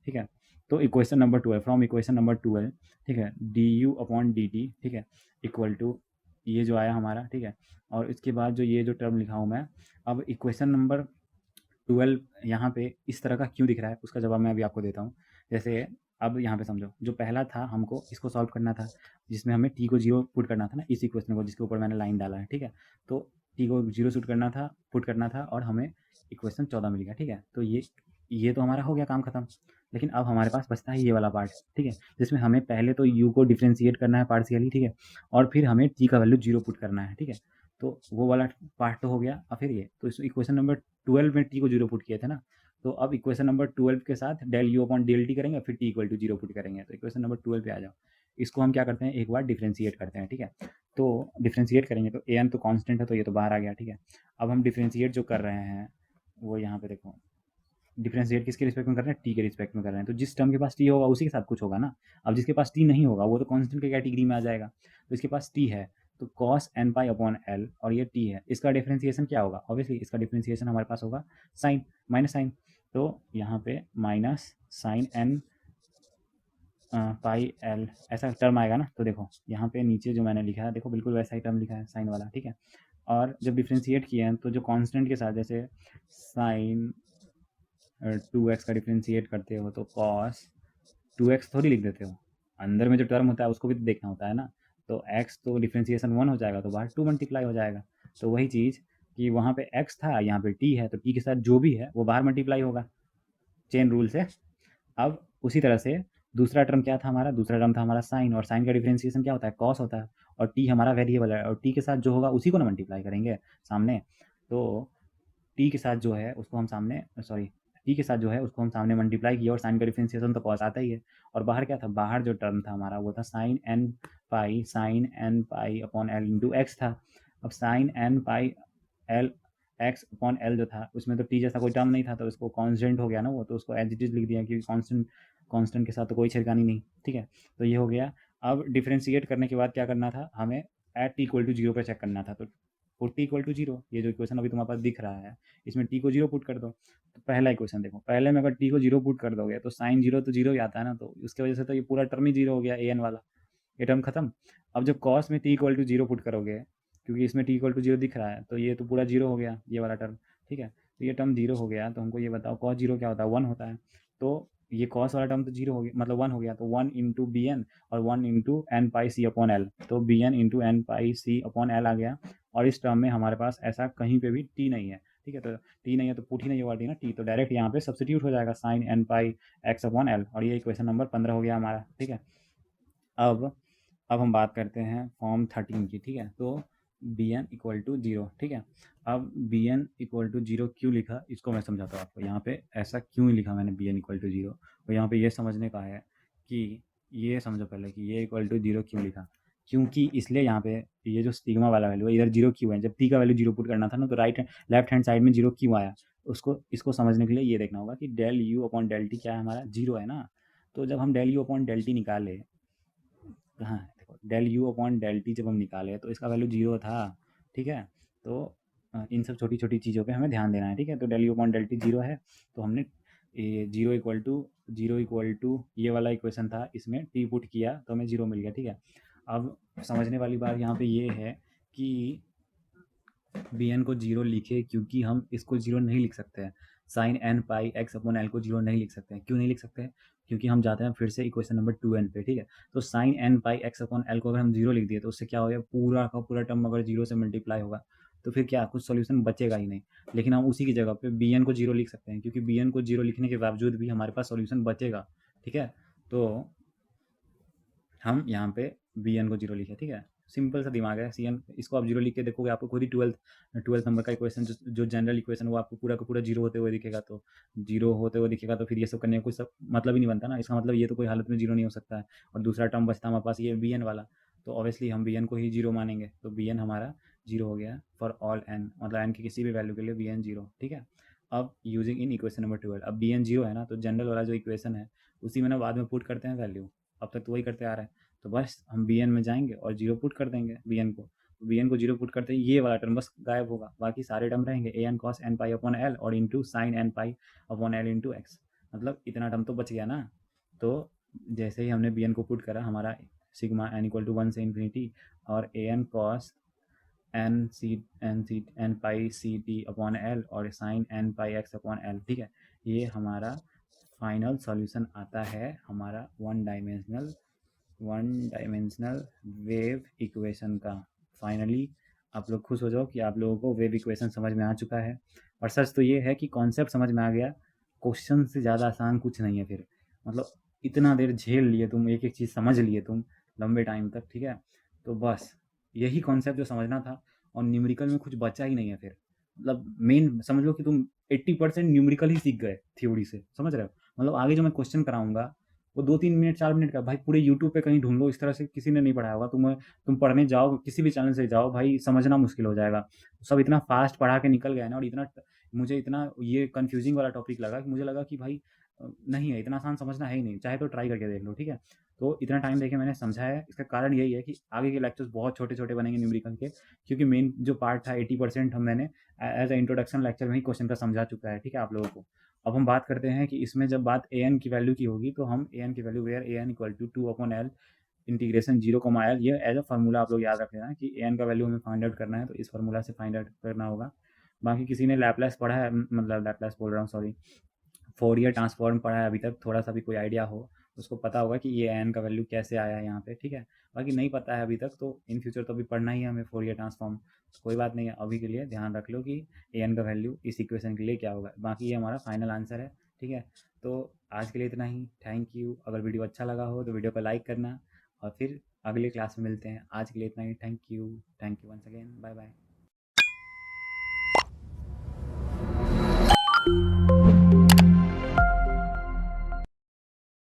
ठीक है। तो equation number 12, from equation number 12, ठीक है, D you upon D T, ठीक है, इक्वल टू ये जो आया हमारा, ठीक है। और इसके बाद जो ये जो टर्म लिखा हूँ मैं, अब इक्वेशन नंबर 12 यहाँ पे इस तरह का क्यों दिख रहा है, उसका जवाब मैं अभी आपको देता हूँ। जैसे अब यहाँ पे समझो, जो पहला था हमको इसको सॉल्व करना था, जिसमें हमें टी को जीरो पुट करना था ना, इस इक्वेशन को जिसके ऊपर मैंने लाइन डाला है, ठीक है। तो टी को जीरो शूट करना था, पुट करना था, और हमें इक्वेशन 14 मिल गया, ठीक है। तो ये तो हमारा हो गया काम खत्म। लेकिन अब हमारे पास बचता है ये वाला पार्ट, ठीक है, जिसमें हमें पहले तो यू को डिफ्रेंशिएट करना है पार्शियली, ठीक है, और फिर हमें टी का वैल्यू जीरो पुट करना है, ठीक है। तो वो वाला पार्ट तो हो गया। और फिर ये तो इस इक्वेशन नंबर 12 में टी को जीरो पुट किए थे ना, तो अब इक्वेशन नंबर 12 के साथ del u upon del t करेंगे, फिर t equal to zero put करेंगे, तो इक्वेशन नंबर 12 पे आ जाओ। इसको हम क्या करते हैं, एक बार डिफ्रेंशिएट करते हैं, ठीक है। तो डिफ्रेंशिएट करेंगे तो ए एन तो कांस्टेंट है, तो ये तो बाहर आ गया, ठीक है। अब हम डिफ्रेंशिएट जो कर रहे हैं वो यहाँ पे देखो, डिफरेंशिएट किसके रिस्पेक्ट में कर रहे हैं, टी के रिस्पेक्ट में कर रहे हैं, तो जिस टर्म के पास टी होगा उसी के साथ कुछ होगा ना। अब जिसके पास टी नहीं होगा वो तो कांस्टेंट की कैटेगरी में आ जाएगा। तो इसके पास टी है तो cos n pi upon l, और ये टी है, इसका डिफ्रेंशिएशन क्या होगा, ऑब्वियसली इसका डिफ्रेंशिएशन हमारे पास होगा साइन माइनस साइन, तो यहाँ पे minus sine n pi l ऐसा टर्म आएगा ना। तो देखो यहाँ पे नीचे जो मैंने लिखा है देखो बिल्कुल वैसा ही टर्म लिखा है साइन वाला, ठीक है। और जब डिफ्रेंशिएट किए हैं तो जो कांस्टेंट के साथ जैसे साइन 2x का डिफ्रेंशिएट करते हो तो कॉस 2x थोड़ी लिख देते हो, अंदर में जो टर्म होता है उसको भी तो देखना होता है ना। तो x तो डिफ्रेंशिएशन 1 हो जाएगा तो बाहर 2 मल्टीप्लाई हो जाएगा। तो वही चीज़ कि वहाँ पे x था, यहाँ पे t है, तो t के साथ जो भी है वो बाहर मल्टीप्लाई होगा चेन रूल से। अब उसी तरह से दूसरा टर्म क्या था हमारा, दूसरा टर्म था हमारा साइन, और साइन का डिफ्रेंशिएशन क्या होता है, कॉस होता है, और टी हमारा वेरिएबल है, और टी के साथ जो होगा उसी को ना मल्टीप्लाई करेंगे सामने। तो टी के साथ जो है उसको हम सामने सॉरी टी के साथ जो है उसको हम सामने मल्टीप्लाई किया और साइन का डिफरेंशिएशन तो कॉस आता ही है। और बाहर क्या था, बाहर जो टर्म था हमारा वो था sine n pi upon l into x था। अब sine n pi l x upon l जो था उसमें तो टी जैसा कोई टर्म नहीं था, तो उसको कांस्टेंट हो गया ना वो, तो उसको एज इट इज लिख दिया क्योंकि कांस्टेंट के साथ तो कोई छेड़खानी नहीं, ठीक है। तो ये हो गया। अब डिफ्रेंशिएट करने के बाद क्या करना था हमें, at t equal to zero पर चेक करना था। तो put t equal to zero, ये जो इक्वेशन अभी तुम्हारे पास दिख रहा है इसमें टी को जीरो पुट कर दो। तो पहला इक्वेशन देखो, पहले में अगर टी को जीरो पुट कर दोगे तो साइन जीरो तो जीरो ही आता है ना, तो उसकी वजह से तो ये पूरा टर्म ही जीरो हो गया, ए एन वाला, ये टर्म खत्म। अब जब कॉस में t equal to zero put करोगे, क्योंकि इसमें टी इक्वल टू जीरो दिख रहा है, तो ये तो पूरा जीरो हो गया ये वाला टर्म, ठीक है। तो ये टर्म जीरो हो गया, तो हमको ये बताओ कॉस जीरो क्या होता है, वन होता है। तो ये कॉस वाला टर्म तो जीरो हो गया, मतलब वन हो गया, तो वन इंटू बी एन और वन इंटू एन पाई सी अपॉन एल, तो b N into N pi सी अपॉन एल आ गया। और इस टर्म में हमारे पास ऐसा कहीं पे भी टी नहीं है, ठीक है। तो टी नहीं है तो पुट ही नहीं हुआ टी ना, टी तो डायरेक्ट यहाँ पे सब्सटीट्यूट हो जाएगा sign n pi x upon l, और ये इक्वेशन नंबर 15 हो गया हमारा, ठीक है। अब हम बात करते हैं फॉर्म 13 की, ठीक है। तो b n equal to zero, ठीक है। अब b n equal to zero क्यों लिखा इसको मैं समझाता हूँ आपको। यहाँ पे ऐसा क्यों लिखा मैंने b n equal to zero, तो यहाँ पे ये समझने का है कि ये समझो पहले कि ये इक्वल टू जीरो क्यों लिखा। क्योंकि इसलिए यहाँ पे ये जो सिग्मा वाला वैल्यू है इधर जीरो क्यों है, जब टी का वैल्यू जीरो पुट करना था ना, तो लेफ्ट हैंड साइड में जीरो क्यों आया, उसको इसको समझने के लिए ये देखना होगा कि del u upon del t क्या है हमारा, जीरो है ना। तो जब हम del u upon del t निकाले, हाँ देखो del u upon del t जब हम निकाले तो इसका वैल्यू जीरो था, ठीक है। तो इन सब छोटी छोटी चीज़ों पे हमें ध्यान देना है, ठीक है। तो del u upon del t zero है, तो हमने ये जीरो इक्वल टू ये वाला इक्वेशन था, इसमें टी पुट किया तो हमें जीरो मिल गया, ठीक है। अब समझने वाली बात यहाँ पे ये है कि बी एन को जीरो लिखे, क्योंकि हम इसको जीरो नहीं लिख सकते हैं, sign n pi x upon L को जीरो नहीं लिख सकते हैं। क्यों नहीं लिख सकते हैं, क्योंकि हम जाते हैं फिर से इक्वेशन नंबर 2n पे, ठीक है। तो sign n pi x upon L को अगर हम जीरो लिख दिए तो उससे क्या हो गया, पूरा का पूरा टर्म अगर जीरो से मल्टीप्लाई होगा तो फिर क्या कुछ सोल्यूशन बचेगा ही नहीं। लेकिन हम उसी की जगह पे बी एन को जीरो लिख सकते हैं, क्योंकि बी एन को जीरो लिखने के बावजूद भी हमारे पास सोल्यूशन बचेगा, ठीक है। तो हम यहाँ पे बी एन को जीरो लिखे, ठीक है। सिंपल सा दिमाग है, सी एन इसको आप जीरो लिख के देखोगे आपको खुद ही ट्वेल्थ नंबर का इक्वेशन जो जनरल इक्वेशन वो आपको पूरा का पूरा जीरो होते हुए दिखेगा। तो जीरो होते हुए दिखेगा तो फिर ये सब करने का कुछ सब मतलब ही नहीं बनता ना, इसका मतलब ये तो कोई हालत में जीरो नहीं हो सकता है। और दूसरा टर्म बचता हमारे पास ये बी एन वाला, तो ऑब्वियसली हम बी एन को ही जीरो मानेंगे, तो बी एन हमारा जीरो हो गया फॉर ऑल एन, मतलब एन की किसी भी वैल्यू के लिए बी एन जीरो, ठीक है। अब यूजिंग इन इक्वेशन नंबर 12, अब बी एन जीरो है ना, तो जनरल वाला जो इक्वेशन है उसी में ना बाद में पुट करते हैं वैल्यू, अब तक तो वही करते आ रहे हैं। तो बस हम बी एन में जाएंगे और जीरो पुट कर देंगे बी एन को, तो बी एन को जीरो पुट करते ही ये वाला टर्म बस गायब होगा, बाकी सारे टर्म रहेंगे a n cos n pi upon l और into sine n pi upon l into x, मतलब इतना टर्म तो बच गया ना। तो जैसे ही हमने बी एन को पुट करा, हमारा sigma n equal to one से इन्फिनिटी और a n cos n pi c t upon l और sine n pi x upon l, ठीक है। ये हमारा फाइनल सॉल्यूशन आता है हमारा वन डायमेंशनल वेव इक्वेशन का। फाइनली आप लोग खुश हो जाओ कि आप लोगों को वेव इक्वेशन समझ में आ चुका है। और सच तो ये है कि कॉन्सेप्ट समझ में आ गया, क्वेश्चन से ज़्यादा आसान कुछ नहीं है फिर, मतलब इतना देर झेल लिए तुम, एक एक चीज़ समझ लिए तुम लंबे टाइम तक, ठीक है। तो बस यही कॉन्सेप्ट जो समझना था, और न्यूमेरिकल में कुछ बचा ही नहीं है फिर, मतलब मेन समझ लो कि तुम 80% न्यूमेरिकल ही सीख गए थ्योरी से, समझ रहे हो। मतलब आगे जो मैं क्वेश्चन कराऊंगा वो 2-3 मिनट 4 मिनट का, भाई पूरे यूट्यूब पे कहीं ढूंढ लो, इस तरह से किसी ने नहीं पढ़ाया होगा। तुम पढ़ने जाओ किसी भी चैनल से जाओ, भाई समझना मुश्किल हो जाएगा। सब इतना फास्ट पढ़ा के निकल गया ना, और मुझे इतना ये कंफ्यूजिंग वाला टॉपिक लगा कि मुझे लगा कि भाई नहीं है, इतना आसान समझना है ही नहीं, चाहे तो ट्राई करके देख लो, ठीक है। तो इतना टाइम देके मैंने समझा है, इसका कारण यही है कि आगे के लेक्चर्स बहुत छोटे छोटे बनेंगे न्यूमेरिकल के, क्योंकि मेन जो पार्ट था 80% हम मैंने एज ए इंट्रोडक्शन लेक्चर में ही क्वेश्चन का समझा चुका है, ठीक है आप लोगों को। अब हम बात करते हैं कि इसमें जब बात ए एन की वैल्यू की होगी, तो हम ए एन की value where a n equal to two upon l integration zero comma l, ये एज अ फार्मूला आप लोग याद रख लेना कि ए एन का वैल्यू हमें फाइंड आउट करना है, तो इस फार्मूला से फाइंड आउट करना होगा। बाकी किसी ने लैपलेस पढ़ा है, मतलब लैपलेस बोल रहा हूँ सॉरी, फोरियर ट्रांसफॉर्म पढ़ा है अभी तक, थोड़ा सा भी कोई आइडिया हो उसको पता होगा कि ये एन का वैल्यू कैसे आया है यहाँ पे, ठीक है। बाकी नहीं पता है अभी तक, तो इन फ्यूचर तो अभी पढ़ना ही है हमें फोरियर ट्रांसफॉर्म, कोई बात नहीं है। अभी के लिए ध्यान रख लो कि ए एन का वैल्यू इस इक्वेशन के लिए क्या होगा, बाकी ये हमारा फाइनल आंसर है, ठीक है। तो आज के लिए इतना ही, थैंक यू। अगर वीडियो अच्छा लगा हो तो वीडियो को लाइक करना, और फिर अगले क्लास में मिलते हैं। आज के लिए इतना ही, thank you once again, bye bye.